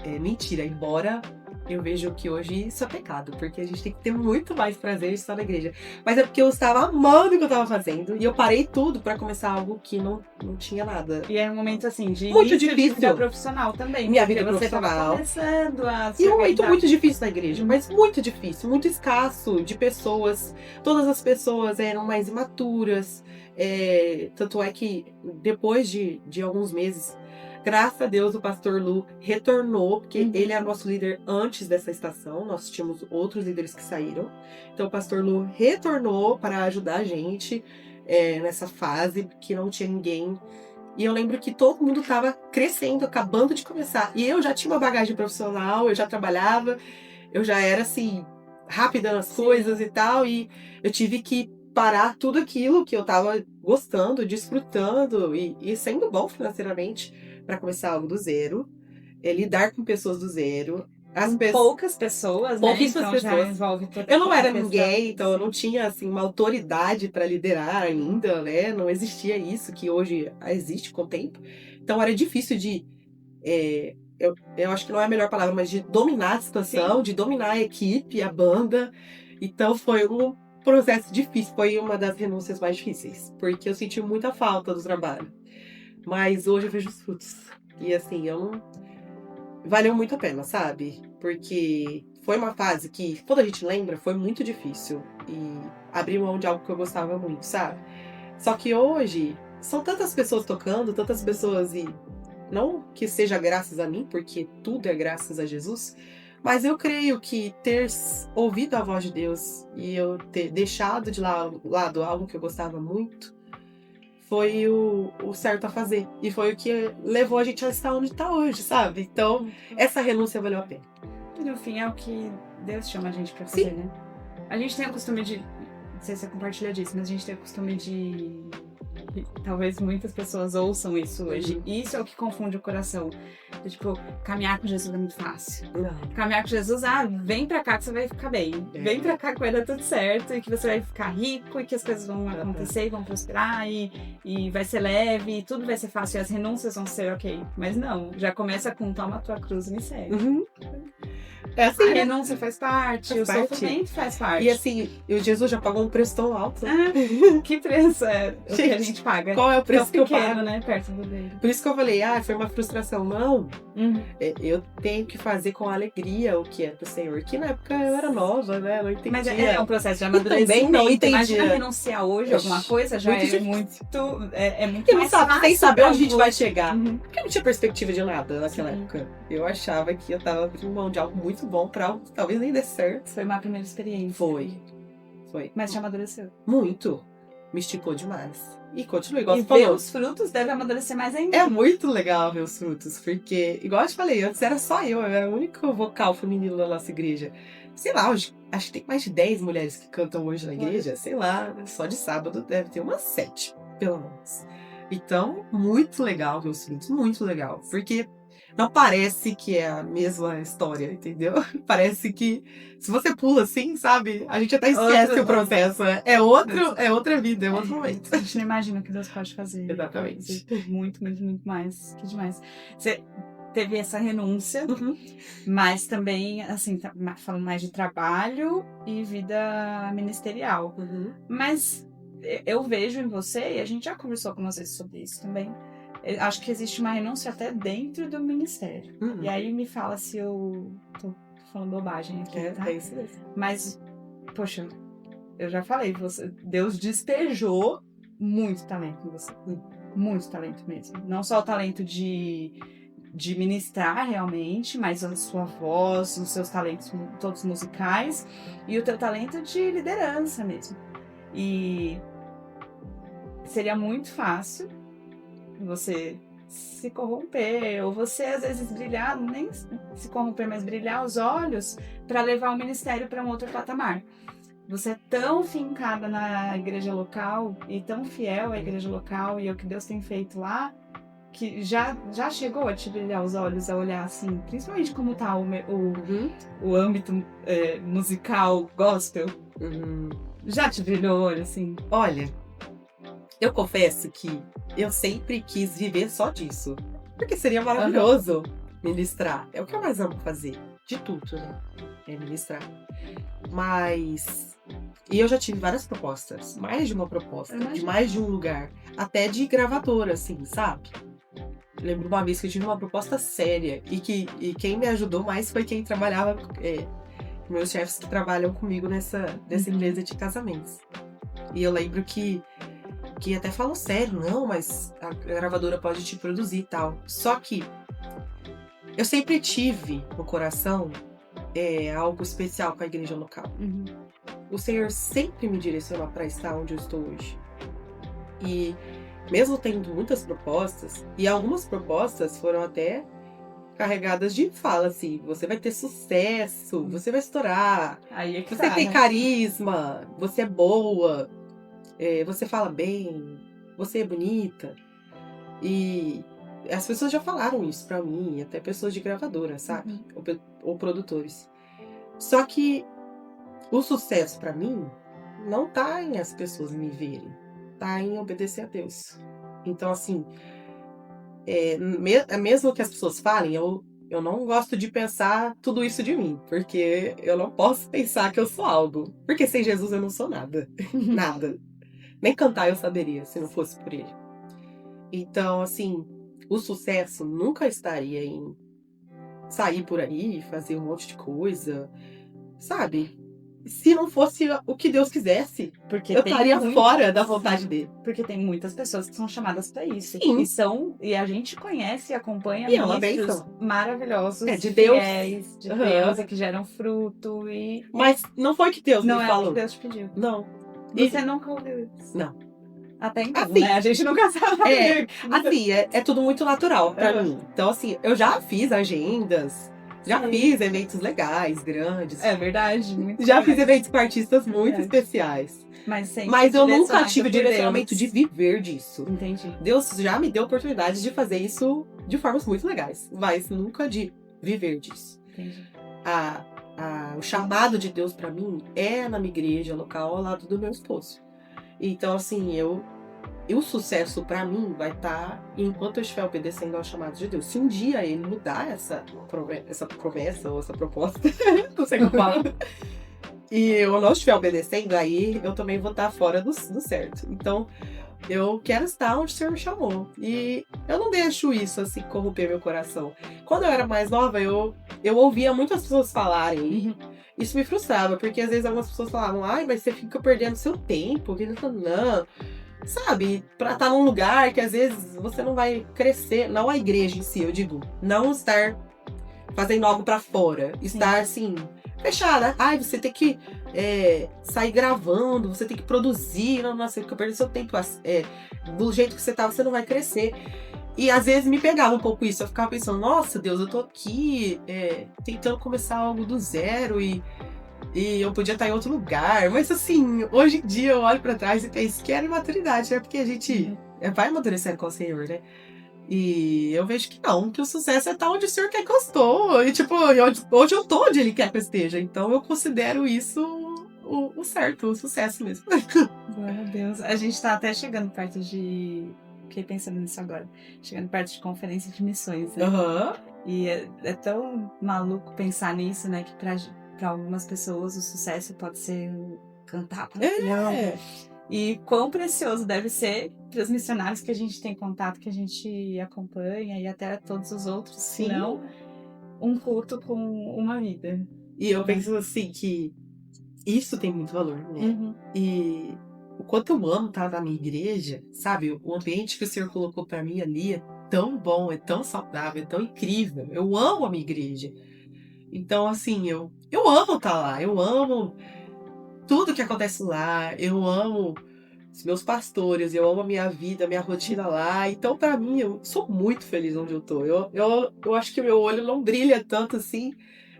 é mentira, embora eu vejo que hoje isso é pecado, porque a gente tem que ter muito mais prazer em estar na igreja. Mas é porque eu estava amando o que eu estava fazendo, e eu parei tudo pra começar algo que não tinha nada. E é um momento, assim, de muito difícil. De vida profissional também. Minha vida você profissional. Começando a e um momento muito difícil na igreja, mas muito difícil, muito escasso de pessoas. Todas as pessoas eram mais imaturas. Tanto é que depois de alguns meses, graças a Deus, o pastor Lu retornou, porque ele era nosso líder antes dessa estação. Nós tínhamos outros líderes que saíram. Então, o pastor Lu retornou para ajudar a gente nessa fase que não tinha ninguém. E eu lembro que todo mundo estava crescendo, acabando de começar. E eu já tinha uma bagagem profissional, eu já trabalhava, eu já era, assim, rápida nas coisas e tal. E eu tive que parar tudo aquilo que eu estava gostando, desfrutando e sendo bom financeiramente, para começar algo do zero, lidar com pessoas do zero. Poucas pessoas, pouquíssimas né? Então pessoas. Já envolve toda eu não era ninguém, então eu não tinha assim uma autoridade para liderar ainda, né? Não existia isso que hoje existe com o tempo. Então era difícil de eu acho que não é a melhor palavra, mas de dominar a situação, de dominar a equipe, a banda. Então foi um processo difícil, foi uma das renúncias mais difíceis, porque eu senti muita falta do trabalho. Mas hoje eu vejo os frutos. E assim, valeu muito a pena, sabe? Porque foi uma fase que, quando a gente lembra, foi muito difícil. E abrir mão de algo que eu gostava muito, sabe? Só que hoje, são tantas pessoas tocando, tantas pessoas, e não que seja graças a mim, porque tudo é graças a Jesus, mas eu creio que ter ouvido a voz de Deus e eu ter deixado de lado algo que eu gostava muito, foi o certo a fazer. E foi o que levou a gente a estar onde está hoje, sabe? Então, essa renúncia valeu a pena. E no fim é o que Deus chama a gente pra fazer, Sim. né? A gente tem o costume de... Não sei se você compartilha disso, mas a gente tem o costume de... Talvez muitas pessoas ouçam isso hoje. Isso é o que confunde o coração. Tipo, caminhar com Jesus é muito fácil. Não. Caminhar com Jesus, vem pra cá que você vai ficar bem. Vem pra cá que vai dar tudo certo. E que você vai ficar rico. E que as coisas vão acontecer e vão prosperar. E vai ser leve. E tudo vai ser fácil. E as renúncias vão ser ok. Mas não. Já começa com toma a tua cruz e me segue. É assim, a renúncia faz parte. O sofrimento faz parte. E assim, o Jesus já pagou um preço tão alto. Que preço é o que a gente paga? Qual é o preço que eu pago? Né? Perto do dele. Por isso que eu falei, foi uma frustração. Não. Eu tenho que fazer com alegria o que é pro Senhor. Que na época eu era nova, né? Eu não entendia. Mas é um processo de amadurecimento. Também não entendia. Imagina renunciar hoje a alguma coisa, já muito é muito e não sabe, sem saber onde a gente vai chegar. Porque eu não tinha perspectiva de nada naquela época. Eu achava que eu tava abrindo mão de algo muito bom pra algo que talvez nem dê certo. Foi uma primeira experiência. Foi. Mas te amadureceu. Muito. Me esticou demais. E continua igual você falou. E ver os frutos devem amadurecer mais ainda. É muito legal ver os frutos, porque, igual eu te falei, antes era só eu era o único vocal feminino da nossa igreja. Sei lá, acho que tem mais de 10 mulheres que cantam hoje na igreja, sei lá, só de sábado deve ter umas 7. pelo menos. Então, muito legal, meus filhos, muito legal. Porque não parece que é a mesma história, entendeu? Parece que se você pula assim, sabe? A gente até esquece o processo. É outra vida, é outro momento. A gente não imagina o que Deus pode fazer. Exatamente. Muito, muito, muito mais. Que demais. Você teve essa renúncia, Uhum. mas também, assim, falando mais de trabalho e vida ministerial. Uhum. Mas eu vejo em você, e a gente já conversou algumas vezes sobre isso também, eu acho que existe uma renúncia até dentro do ministério. Uhum. E aí me fala se eu tô falando bobagem aqui, tá? É isso mesmo. Mas, poxa, eu já falei, Deus despejou muito talento em você. Muito talento mesmo. Não só o talento de ministrar realmente, mas a sua voz, os seus talentos todos musicais e o teu talento de liderança mesmo. E seria muito fácil você se corromper, ou você às vezes brilhar, nem se corromper, mas brilhar os olhos para levar o ministério para um outro patamar. Você é tão fincada na igreja local e tão fiel à igreja local e ao que Deus tem feito lá, que já chegou a te brilhar os olhos, a olhar assim, principalmente como tá o âmbito musical gospel. Já te brilhou o olho, assim? Olha, eu confesso que eu sempre quis viver só disso. Porque seria maravilhoso ministrar. É o que eu mais amo fazer. De tudo, né? É ministrar. Mas... E eu já tive várias propostas. Mais de uma proposta. De mais de um lugar. Até de gravadora, assim, sabe? Eu lembro uma vez que eu tive uma proposta séria. E quem me ajudou mais foi quem trabalhava... meus chefes que trabalham comigo nessa empresa de casamentos. E eu lembro que até falam sério, não, mas a gravadora pode te produzir e tal. Só que eu sempre tive no coração algo especial com a igreja local. O Senhor sempre me direcionou para estar onde eu estou hoje. E mesmo tendo muitas propostas, e algumas propostas foram até carregadas de fala, assim, você vai ter sucesso, você vai estourar, você tem carisma, você é boa, você fala bem, você é bonita. E as pessoas já falaram isso pra mim, até pessoas de gravadora, sabe? Ou produtores. Só que o sucesso pra mim não tá em as pessoas me verem, tá em obedecer a Deus. Então, assim, mesmo que as pessoas falem, eu não gosto de pensar tudo isso de mim, porque eu não posso pensar que eu sou algo. Porque sem Jesus eu não sou nada. Nada. Nem cantar eu saberia, se não fosse por ele. Então, assim, o sucesso nunca estaria em sair por aí, fazer um monte de coisa, sabe? Se não fosse o que Deus quisesse, eu estaria fora da vontade dele. Porque tem muitas pessoas que são chamadas pra isso. Sim. E a gente conhece e acompanha E é uma ministros bênção. maravilhosos, de Deus. fiéis, de Deus, e que geram fruto. Mas não foi que Deus me falou. Não é o que Deus te pediu. Não. Você nunca ouviu isso? Não. Até então, assim, né? A gente nunca sabe. Assim, é tudo muito natural pra mim. Então, assim, eu já fiz agendas, já fiz eventos legais, grandes. É verdade. Já fiz eventos com artistas muito especiais. Mas eu nunca tive o direcionamento de viver disso. Entendi. Deus já me deu oportunidade de fazer isso de formas muito legais, mas nunca de viver disso. Entendi. O chamado de Deus pra mim é na minha igreja local, ao lado do meu esposo. Então, assim, o sucesso pra mim vai estar enquanto eu estiver obedecendo ao chamado de Deus. Se um dia ele mudar essa promessa ou essa proposta, não sei como falar, e eu não estiver obedecendo, aí eu também vou estar fora do certo. Então, eu quero estar onde o Senhor me chamou. E eu não deixo isso, assim, corromper meu coração. Quando eu era mais nova, eu ouvia muitas pessoas falarem. Isso me frustrava, porque às vezes algumas pessoas falavam, ai, mas você fica perdendo seu tempo, que não. Sabe, pra estar num lugar que às vezes você não vai crescer, não a igreja em si, eu digo, não estar fazendo algo pra fora, estar assim, fechada. Ai, você tem que sair gravando, você tem que produzir, nossa, você fica perdendo seu tempo, do jeito que você tá, você não vai crescer. E às vezes me pegava um pouco isso, eu ficava pensando, nossa Deus, eu tô aqui tentando começar algo do zero e E eu podia estar em outro lugar. Mas assim, hoje em dia eu olho pra trás e penso que era imaturidade, né? Porque a gente vai amadurecendo com o Senhor, né? E eu vejo que não, que o sucesso é estar onde o Senhor quer que eu estou. E tipo, hoje eu tô onde Ele quer que eu esteja. Então eu considero isso o certo, o sucesso mesmo. Glória a Deus. A gente tá até chegando perto de... Fiquei pensando nisso agora. Chegando perto de conferência de missões, né? Aham. E é tão maluco pensar nisso, né? Que pra algumas pessoas o sucesso pode ser cantar pra caramba. E quão precioso deve ser para os missionários que a gente tem contato, que a gente acompanha, e até todos os outros, se não um culto com uma vida. E eu penso assim que isso tem muito valor, né? Uhum. E o quanto eu amo estar na minha igreja, sabe? O ambiente que o Senhor colocou pra mim ali é tão bom, é tão saudável, é tão incrível. Eu amo a minha igreja. Então, assim, eu amo estar lá. Eu amo tudo que acontece lá. Eu amo os meus pastores. Eu amo a minha vida, a minha rotina lá. Então, pra mim, eu sou muito feliz onde eu tô. Eu acho que o meu olho não brilha tanto assim.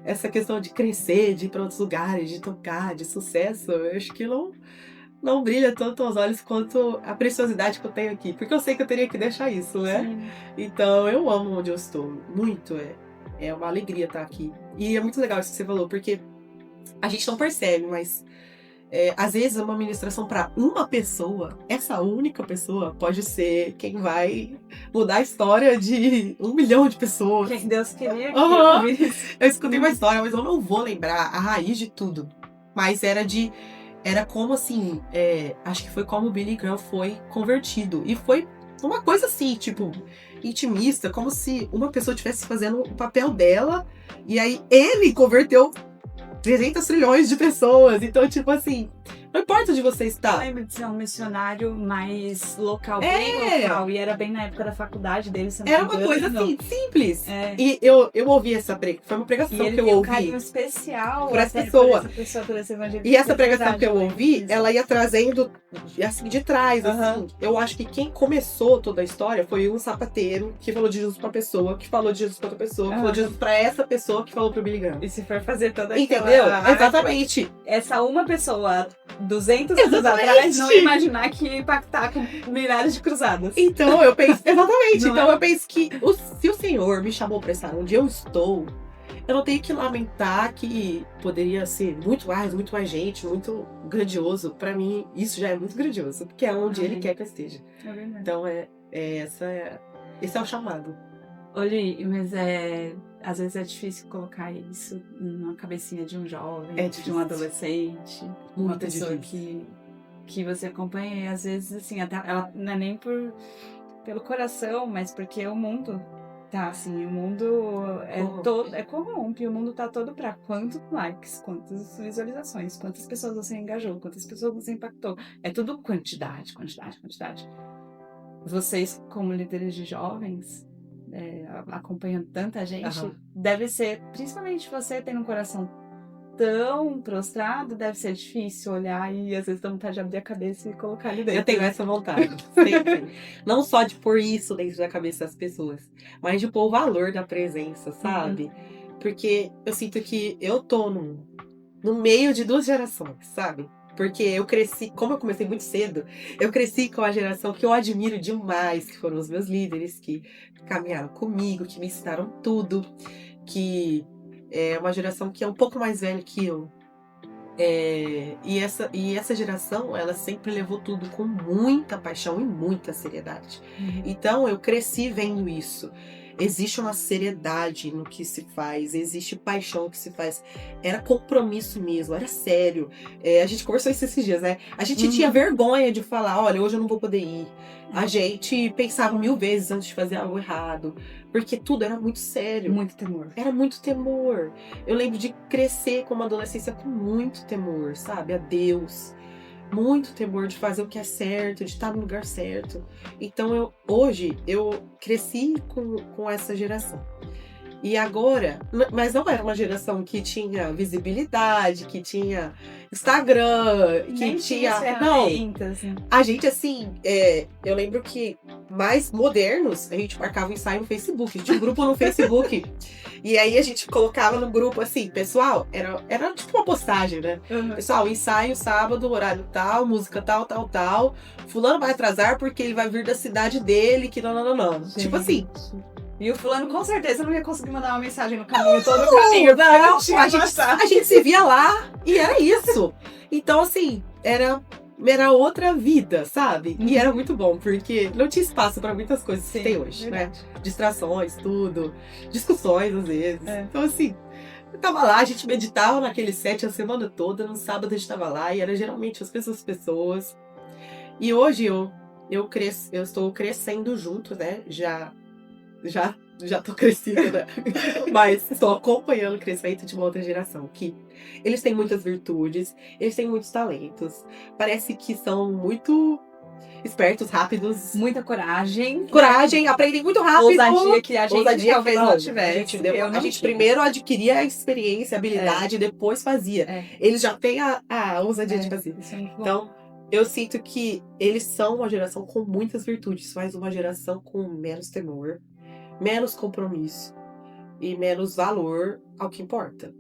Essa questão de crescer, de ir para outros lugares, de tocar, de sucesso, eu acho que não brilha tanto aos olhos quanto a preciosidade que eu tenho aqui. Porque eu sei que eu teria que deixar isso, né? Sim. Então, eu amo onde eu estou. Muito. É uma alegria estar aqui. E é muito legal isso que você falou, porque a gente não percebe, mas às vezes uma ministração para uma pessoa, essa única pessoa pode ser quem vai mudar a história de 1 milhão de pessoas. Quem Deus queria que Aham. ouvisse. Eu escutei uma história, mas eu não vou lembrar a raiz de tudo. Mas era como assim, acho que foi como o Billy Graham foi convertido. E foi uma coisa assim, tipo, intimista, como se uma pessoa estivesse fazendo o papel dela, e aí ele converteu 300 trilhões de pessoas. Então, tipo assim, não importa onde você Eu está. lembro de ser um missionário mais local, bem local. E era bem na época da faculdade dele, se não me Era uma engano. coisa assim, simples. É. E eu ouvi essa pregação, foi uma E pregação ele que eu tem um ouvi. carinho especial por essa até pessoa. por essa pessoa, por esse evangelho. E essa pregação que eu Verdade, ouvi, isso. ela ia trazendo, assim, de trás, assim. Eu acho que quem começou toda a história foi um sapateiro que falou de Jesus pra pessoa, que falou de Jesus pra outra pessoa, que falou de Jesus pra essa pessoa, que falou pro Billy Graham. E se for fazer toda Entendeu? aquela... Exatamente. Essa uma pessoa, 200 anos atrás, não ia imaginar que ia impactar com milhares de cruzadas. Então, eu penso... Exatamente. Não Então, é? eu penso que se o Senhor me chamou pra estar onde eu estou, eu não tenho que lamentar que poderia ser muito mais gente, muito grandioso. Pra mim, isso já é muito grandioso, porque é onde Ele quer que eu esteja. É verdade. Então, esse é o chamado. Olha, mas às vezes é difícil colocar isso na cabecinha de um jovem, É de difícil. um adolescente, uma Muito pessoa difícil. que você acompanha, e às vezes, assim, até ela não é nem pelo coração, mas porque o mundo tá assim, o mundo corrompe, o mundo tá todo pra quantos likes, quantas visualizações, quantas pessoas você engajou, quantas pessoas você impactou. É tudo quantidade. Vocês, como líderes de jovens, acompanhando tanta gente, Aham. deve ser, principalmente você tendo um coração tão prostrado, deve ser difícil olhar e às vezes dá vontade de abrir a cabeça e colocar ali dentro. Eu tenho essa vontade, sempre. Não só de pôr isso dentro da cabeça das pessoas, mas de pôr o valor da presença, sabe? Porque eu sinto que eu tô no meio de 2 gerações, sabe? Porque eu cresci, como eu comecei muito cedo, eu cresci com a geração que eu admiro demais, que foram os meus líderes, que caminharam comigo, que me ensinaram tudo, que é uma geração que é um pouco mais velha que eu. E essa geração, ela sempre levou tudo com muita paixão e muita seriedade. Então, eu cresci vendo isso. Existe uma seriedade no que se faz, existe paixão no que se faz. Era compromisso mesmo, era sério. A gente conversou isso esses dias, né? A gente tinha vergonha de falar, olha, hoje eu não vou poder ir. A gente pensava 1000 vezes antes de fazer algo errado, porque tudo era muito sério. Muito temor. Era muito temor. Eu lembro de crescer como adolescência com muito temor, sabe? A Deus. Muito temor de fazer o que é certo, de estar no lugar certo. Então, hoje, eu cresci com essa geração. E agora, mas não era uma geração que tinha visibilidade, que tinha Instagram, que Nem tinha... Não. A gente, assim, eu lembro que mais modernos, a gente marcava um ensaio no Facebook, a gente tinha um grupo no Facebook. E aí a gente colocava no grupo assim, pessoal, era tipo uma postagem, né? Pessoal, ensaio sábado, horário tal, música tal, tal, tal. Fulano vai atrasar porque ele vai vir da cidade dele, que não. Tipo assim. E o fulano com certeza não ia conseguir mandar uma mensagem no caminho, todo o caminho. Não, a gente se via lá e era isso. Então, assim, era outra vida, sabe? E era muito bom, porque não tinha espaço pra muitas coisas que tem hoje, verdade. né? Distrações, tudo. Discussões, às vezes. Então, assim, eu tava lá, a gente meditava naquele set a semana toda, no sábado a gente tava lá, e era geralmente as mesmas pessoas. E hoje eu estou crescendo junto, né? Já tô crescida, né? Mas estou acompanhando o crescimento de uma outra geração, que eles têm muitas virtudes, eles têm muitos talentos, parece que são muito espertos, rápidos. Muita coragem. Aprendem muito rápido. Ousadia que a gente talvez não tivesse. A gente primeiro adquiria a experiência, a habilidade, depois fazia. Eles já têm a ousadia de fazer. Isso é muito bom. Então, eu sinto que eles são uma geração com muitas virtudes, mas uma geração com menos temor, menos compromisso e menos valor ao que importa.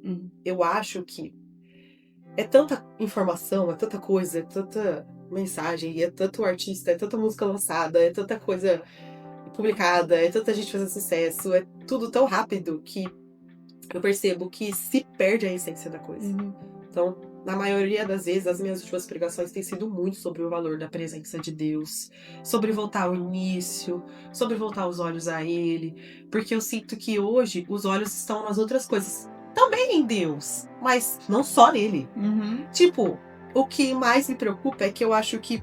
Eu acho que é tanta informação, é tanta coisa, é tanta mensagem, é tanto artista, é tanta música lançada, é tanta coisa publicada, é tanta gente fazendo sucesso, é tudo tão rápido que eu percebo que se perde a essência da coisa. Então, na maioria das vezes, as minhas últimas pregações têm sido muito sobre o valor da presença de Deus, sobre voltar ao início, sobre voltar os olhos a Ele, porque eu sinto que hoje os olhos estão nas outras coisas, também em Deus, mas não só nele. Tipo, o que mais me preocupa é que eu acho que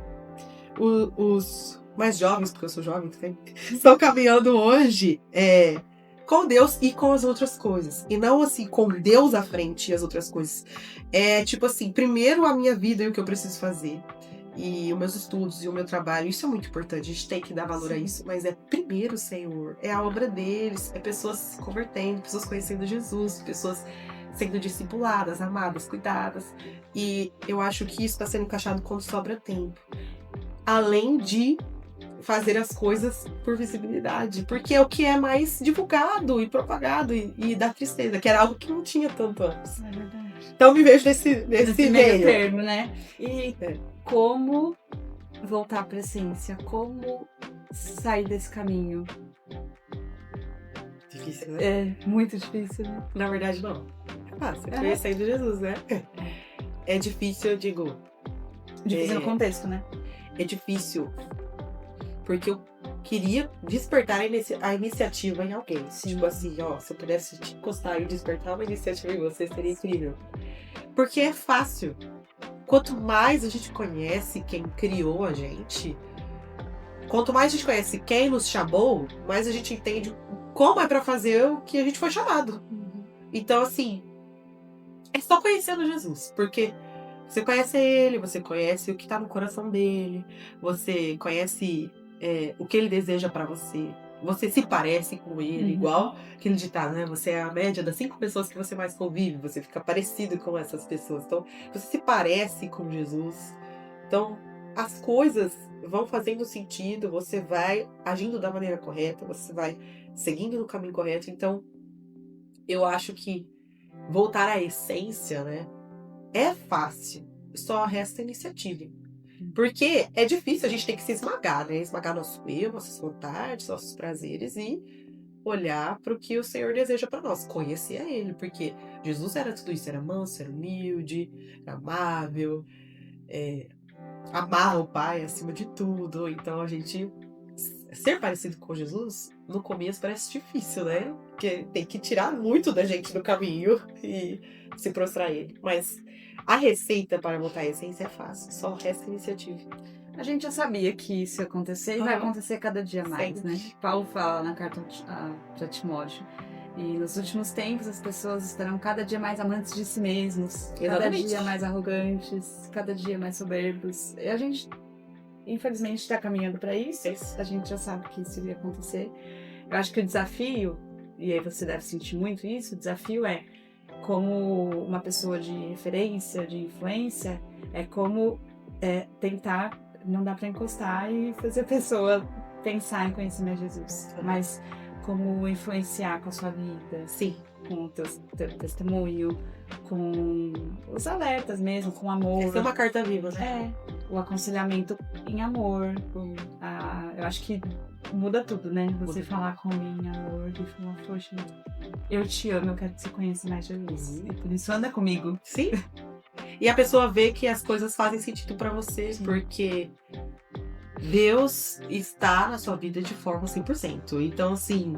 os mais jovens, porque eu sou jovem também, estão caminhando hoje com Deus e com as outras coisas. E não assim, com Deus à frente e as outras coisas. É tipo assim, primeiro a minha vida e o que eu preciso fazer. E os meus estudos e o meu trabalho. Isso é muito importante, a gente tem que dar valor a isso. Mas é primeiro o Senhor, é a obra deles, é pessoas se convertendo, pessoas conhecendo Jesus, pessoas sendo discipuladas, amadas, cuidadas. E eu acho que isso está sendo encaixado quando sobra tempo. Além de fazer as coisas por visibilidade, porque é o que é mais divulgado e propagado e dá tristeza, que era algo que não tinha tanto antes. É verdade. Então me vejo nesse meio termo, né? E como voltar para a essência? Como sair desse caminho? Difícil, né? É muito difícil, né? Na verdade, não. Você conhecendo Jesus, né? É difícil, eu digo. Difícil no contexto, né? É difícil porque eu queria despertar a iniciativa em alguém. Sim. Tipo assim, se eu pudesse te encostar e despertar uma iniciativa em você, seria incrível. Porque é fácil. Quanto mais a gente conhece quem criou a gente, quanto mais a gente conhece quem nos chamou, mais a gente entende como é pra fazer o que a gente foi chamado. Então, assim, é só conhecendo Jesus. Porque você conhece ele, você conhece o que tá no coração dele, você conhece o que ele deseja pra você. Você se parece com ele, igual aquele ditado, né? Você é a média das 5 pessoas que você mais convive, você fica parecido com essas pessoas. Então, você se parece com Jesus. Então, as coisas vão fazendo sentido, você vai agindo da maneira correta, você vai seguindo no caminho correto. Então, eu acho que voltar à essência, né? É fácil, só resta iniciativa. Porque é difícil, a gente tem que se esmagar, né? Esmagar nosso eu, nossas vontades, nossos prazeres e olhar para o que o Senhor deseja para nós. Conhecer a Ele, porque Jesus era tudo isso, era manso, era humilde, era amável, amava o Pai acima de tudo. Então a gente ser parecido com Jesus, no começo parece difícil, né? Porque tem que tirar muito da gente do caminho e se prostrar a Ele. Mas a receita para voltar à essência é fácil, só resta iniciativa. A gente já sabia que isso ia acontecer e vai acontecer cada dia mais, Sempre. né? Paulo fala na carta para Timóteo. E nos últimos tempos as pessoas estarão cada dia mais amantes de si mesmos, cada dia mais arrogantes, cada dia mais soberbos. E a gente, infelizmente, está caminhando para isso. A gente já sabe que isso iria acontecer. Eu acho que o desafio, e aí você deve sentir muito isso, o desafio é como uma pessoa de referência, de influência, é como tentar, não dá para encostar e fazer a pessoa pensar em conhecer mais Jesus, mas como influenciar com a sua vida. Sim. com o teu testemunho, com os alertas mesmo, com amor. Essa é uma carta viva, né? O aconselhamento em amor. Eu acho que muda tudo, né? Você falar com alguém em amor e falar, poxa, eu te amo, eu quero que você conheça mais Jesus. E por isso anda comigo. Sim. E a pessoa vê que as coisas fazem sentido pra você, sim, porque Deus está na sua vida de forma 100%. Então, assim,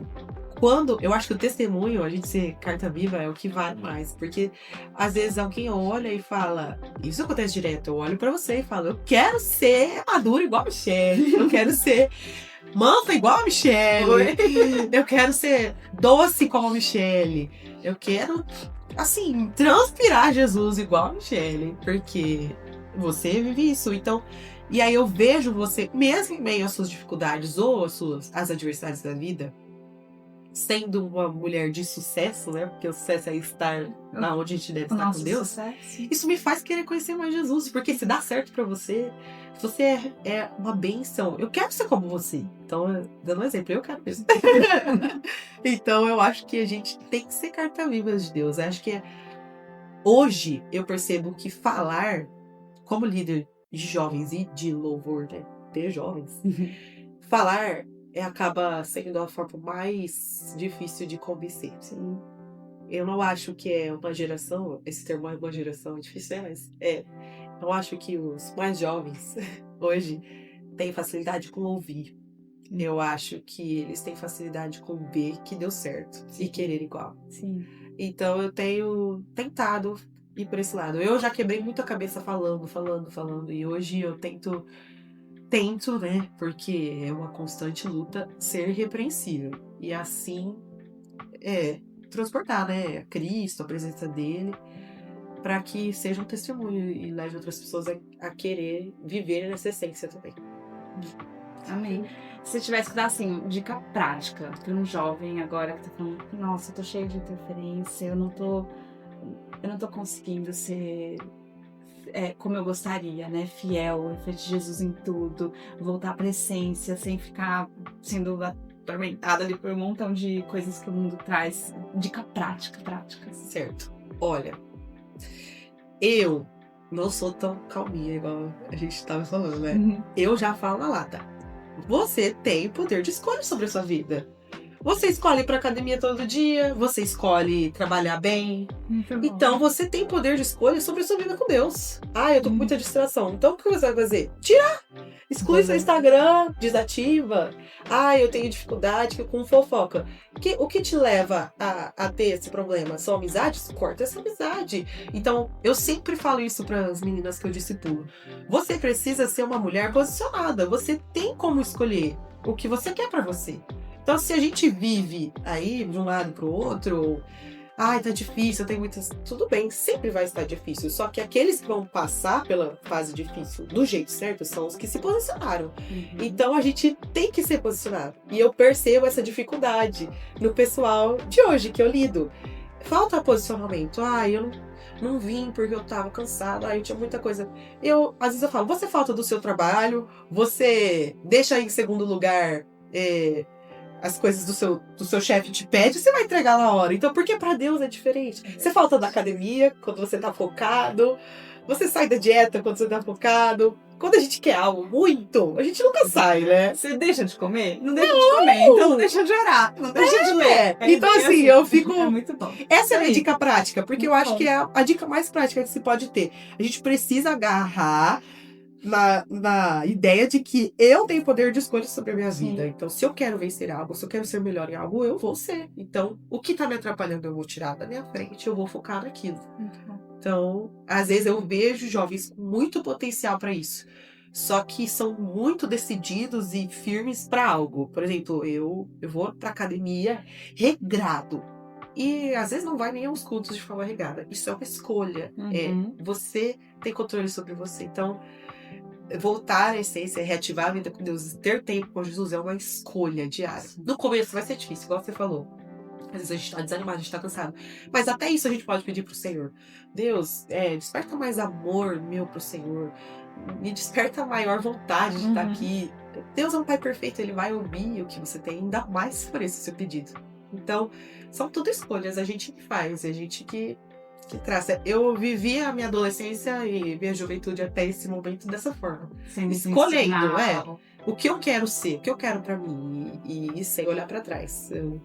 eu acho que o testemunho, a gente ser carta viva, é o que vale mais. Porque, às vezes, alguém olha e fala... Isso acontece direto. Eu olho pra você e falo, eu quero ser madura igual a Michelle. Eu quero ser mansa igual a Michelle. Eu quero ser doce como a Michelle. Eu quero, assim, transpirar Jesus igual a Michelle. Porque você vive isso. Então... E aí eu vejo você, mesmo em meio às suas dificuldades ou às adversidades da vida, sendo uma mulher de sucesso, né? Porque o sucesso é estar na onde a gente deve estar com Deus. Sucesso. Isso me faz querer conhecer mais Jesus, porque se dá certo pra você, se você é uma bênção, eu quero ser como você. Então, dando um exemplo, eu quero mesmo. Então, eu acho que a gente tem que ser carta viva de Deus. Eu acho que hoje eu percebo que falar como líder de jovens e de louvor, né? De jovens. Falar acaba sendo a forma mais difícil de convencer. Sim. Eu não acho que é uma geração, esse termo é uma geração, é difícil, né? Mas eu acho que os mais jovens hoje têm facilidade com ouvir. Eu acho que eles têm facilidade com ver que deu certo. Sim. E querer igual. Sim. Então eu tenho tentado ir por esse lado. Eu já quebrei muito a cabeça falando. E hoje eu tento, né? Porque é uma constante luta ser irrepreensível. E assim, transportar, né? A Cristo, a presença dele, para que seja um testemunho e leve outras pessoas a querer viver nessa essência também. Amém. Se tivesse que dar, assim, dica prática para um jovem agora que tá falando, nossa, eu tô cheio de interferência, eu não tô conseguindo ser como eu gostaria, né? Fiel, frente de Jesus em tudo, voltar pra essência, sem ficar sendo atormentada ali por um montão de coisas que o mundo traz. Dica prática. Certo. Olha, eu não sou tão calminha igual a gente tava falando, né? Uhum. Eu já falo na lata. Você tem poder de escolha sobre a sua vida. Você escolhe ir pra academia todo dia, você escolhe trabalhar bem. Então você tem poder de escolha sobre a sua vida com Deus. Eu tô com muita distração. Então o que você vai fazer? Tirar! Exclui seu Instagram, desativa. Eu tenho dificuldade com fofoca. O que te leva a ter esse problema? São amizades? Corta essa amizade. Então eu sempre falo isso para as meninas que eu discipulo. Você precisa ser uma mulher posicionada. Você tem como escolher o que você quer para você. Então, se a gente vive aí de um lado pro outro, tá difícil, tem muitas... Tudo bem, sempre vai estar difícil. Só que aqueles que vão passar pela fase difícil do jeito certo são os que se posicionaram. Uhum. Então, a gente tem que ser posicionado. E eu percebo essa dificuldade no pessoal de hoje, que eu lido. Falta posicionamento. Eu não vim porque eu tava cansada, eu tinha muita coisa. Às vezes eu falo, você falta do seu trabalho, você deixa em segundo lugar... as coisas do seu chefe te pede, você vai entregar na hora. Então, porque pra Deus é diferente. Você falta da academia quando você tá focado. Você sai da dieta quando você tá focado. Quando a gente quer algo muito, a gente nunca sai, né? Você deixa de comer? Não deixa de comer, então não deixa de orar. Não deixa de ler. Então, assim, eu fico... É muito bom. Essa é a minha dica prática, porque eu acho que é a dica mais prática que se pode ter. A gente precisa agarrar na ideia de que eu tenho poder de escolha sobre a minha vida. Então, se eu quero vencer algo, se eu quero ser melhor em algo, eu vou ser. Então, o que tá me atrapalhando, eu vou tirar da minha frente, eu vou focar naquilo. Então, às vezes eu vejo jovens com muito potencial para isso. Só que são muito decididos e firmes para algo. Por exemplo, eu vou pra academia regrado. E às vezes não vai nem aos cultos de forma regrada. Isso é uma escolha. Você tem controle sobre você. Então, voltar à essência, reativar a vida com Deus, ter tempo com Jesus é uma escolha diária. No começo vai ser difícil, igual você falou. Às vezes a gente tá desanimado, a gente tá cansado. Mas até isso a gente pode pedir pro Senhor. Deus, desperta mais amor meu pro Senhor. Me desperta maior vontade de estar aqui. Deus é um Pai perfeito, Ele vai ouvir o que você tem, ainda mais por esse seu pedido. Então, são tudo escolhas, a gente que faz, a gente que traça. Eu vivi a minha adolescência e minha juventude até esse momento dessa forma. Sendo Escolhendo, intencional. o que eu quero ser, o que eu quero pra mim, e sem olhar pra trás. Eu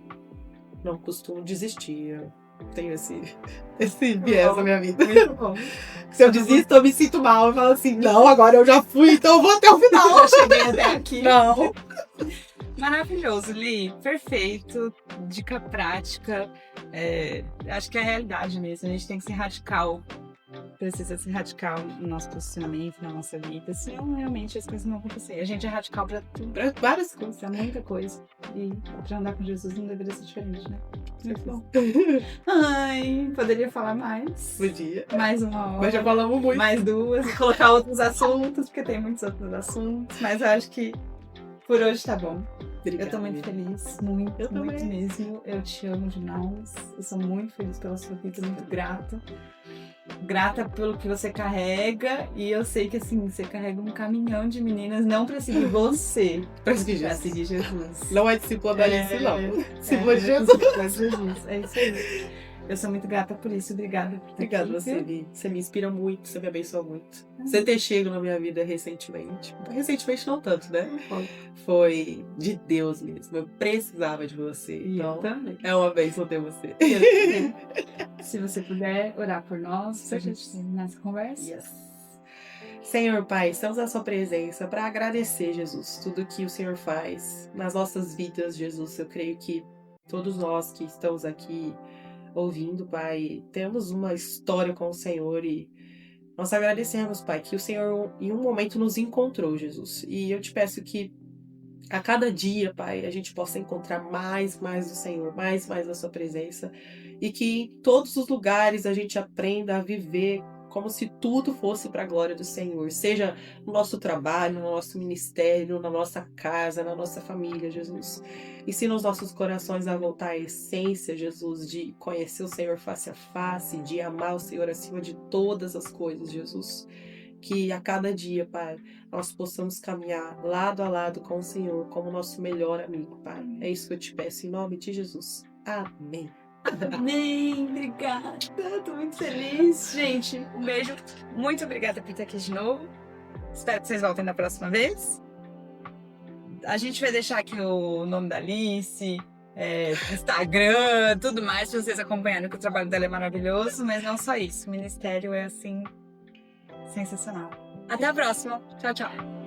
não costumo desistir, eu tenho esse viés na minha vida. Muito bom. Se eu desisto, eu me sinto mal. Eu falo assim, não, agora eu já fui, então eu vou até o final. Eu cheguei até aqui. Não. Maravilhoso, Li. Perfeito. Dica prática. Acho que é a realidade mesmo. A gente tem que ser radical. Precisa ser radical no nosso posicionamento, na nossa vida. Senão, realmente, as coisas não vão acontecer. A gente é radical pra tudo, Pra várias coisas. pra muita coisa. E pra andar com Jesus não deveria ser diferente, né? Muito bom. Ai, poderia falar mais. Podia. Mais uma hora. Mas já falamos muito. Mais duas. E colocar outros assuntos, porque tem muitos outros assuntos. Mas eu acho que por hoje tá bom. Obrigada, Eu tô muito amiga. feliz, muito, Eu muito também. mesmo. Eu te amo demais. Eu sou muito feliz pela sua vida, muito grata. Grata pelo que você carrega. E eu sei que assim, você carrega um caminhão de meninas não pra seguir você, Pra seguir pra Jesus. seguir Jesus. Não é discípula da Alice, não. Discípula de é Jesus. discípula de Jesus. É isso aí. Eu sou muito grata por isso. Obrigada por estar Obrigada aqui, você, viu? Li. Você me inspira muito, você me abençoa muito. Você ter chegado na minha vida recentemente. Recentemente não tanto, né? Foi de Deus mesmo. Eu precisava de você. E eu Então, também. é uma bênção ter você. Eu também. Se você puder orar por nós, pra Certeza. gente terminar essa conversa. Yes. Senhor Pai, estamos na sua presença para agradecer, Jesus, tudo que o Senhor faz nas nossas vidas, Jesus. Eu creio que todos nós que estamos aqui ouvindo, Pai, temos uma história com o Senhor e nós agradecemos, Pai, que o Senhor em um momento nos encontrou, Jesus. E eu te peço que a cada dia, Pai, a gente possa encontrar mais do Senhor, mais da sua presença e que em todos os lugares a gente aprenda a viver como se tudo fosse para a glória do Senhor, seja no nosso trabalho, no nosso ministério, na nossa casa, na nossa família, Jesus. Ensina os nossos corações a voltar à essência, Jesus, de conhecer o Senhor face a face, de amar o Senhor acima de todas as coisas, Jesus. Que a cada dia, Pai, nós possamos caminhar lado a lado com o Senhor como nosso melhor amigo, Pai. É isso que eu te peço em nome de Jesus. Amém. Amém, obrigada. Tô muito feliz. Gente, um beijo. Muito obrigada por estar aqui de novo. Espero que vocês voltem na próxima vez. A gente vai deixar aqui o nome da Alice, Instagram, tudo mais, pra vocês acompanharem, que o trabalho dela é maravilhoso. Mas não só isso, o ministério é assim, sensacional. Até a próxima. Tchau, tchau.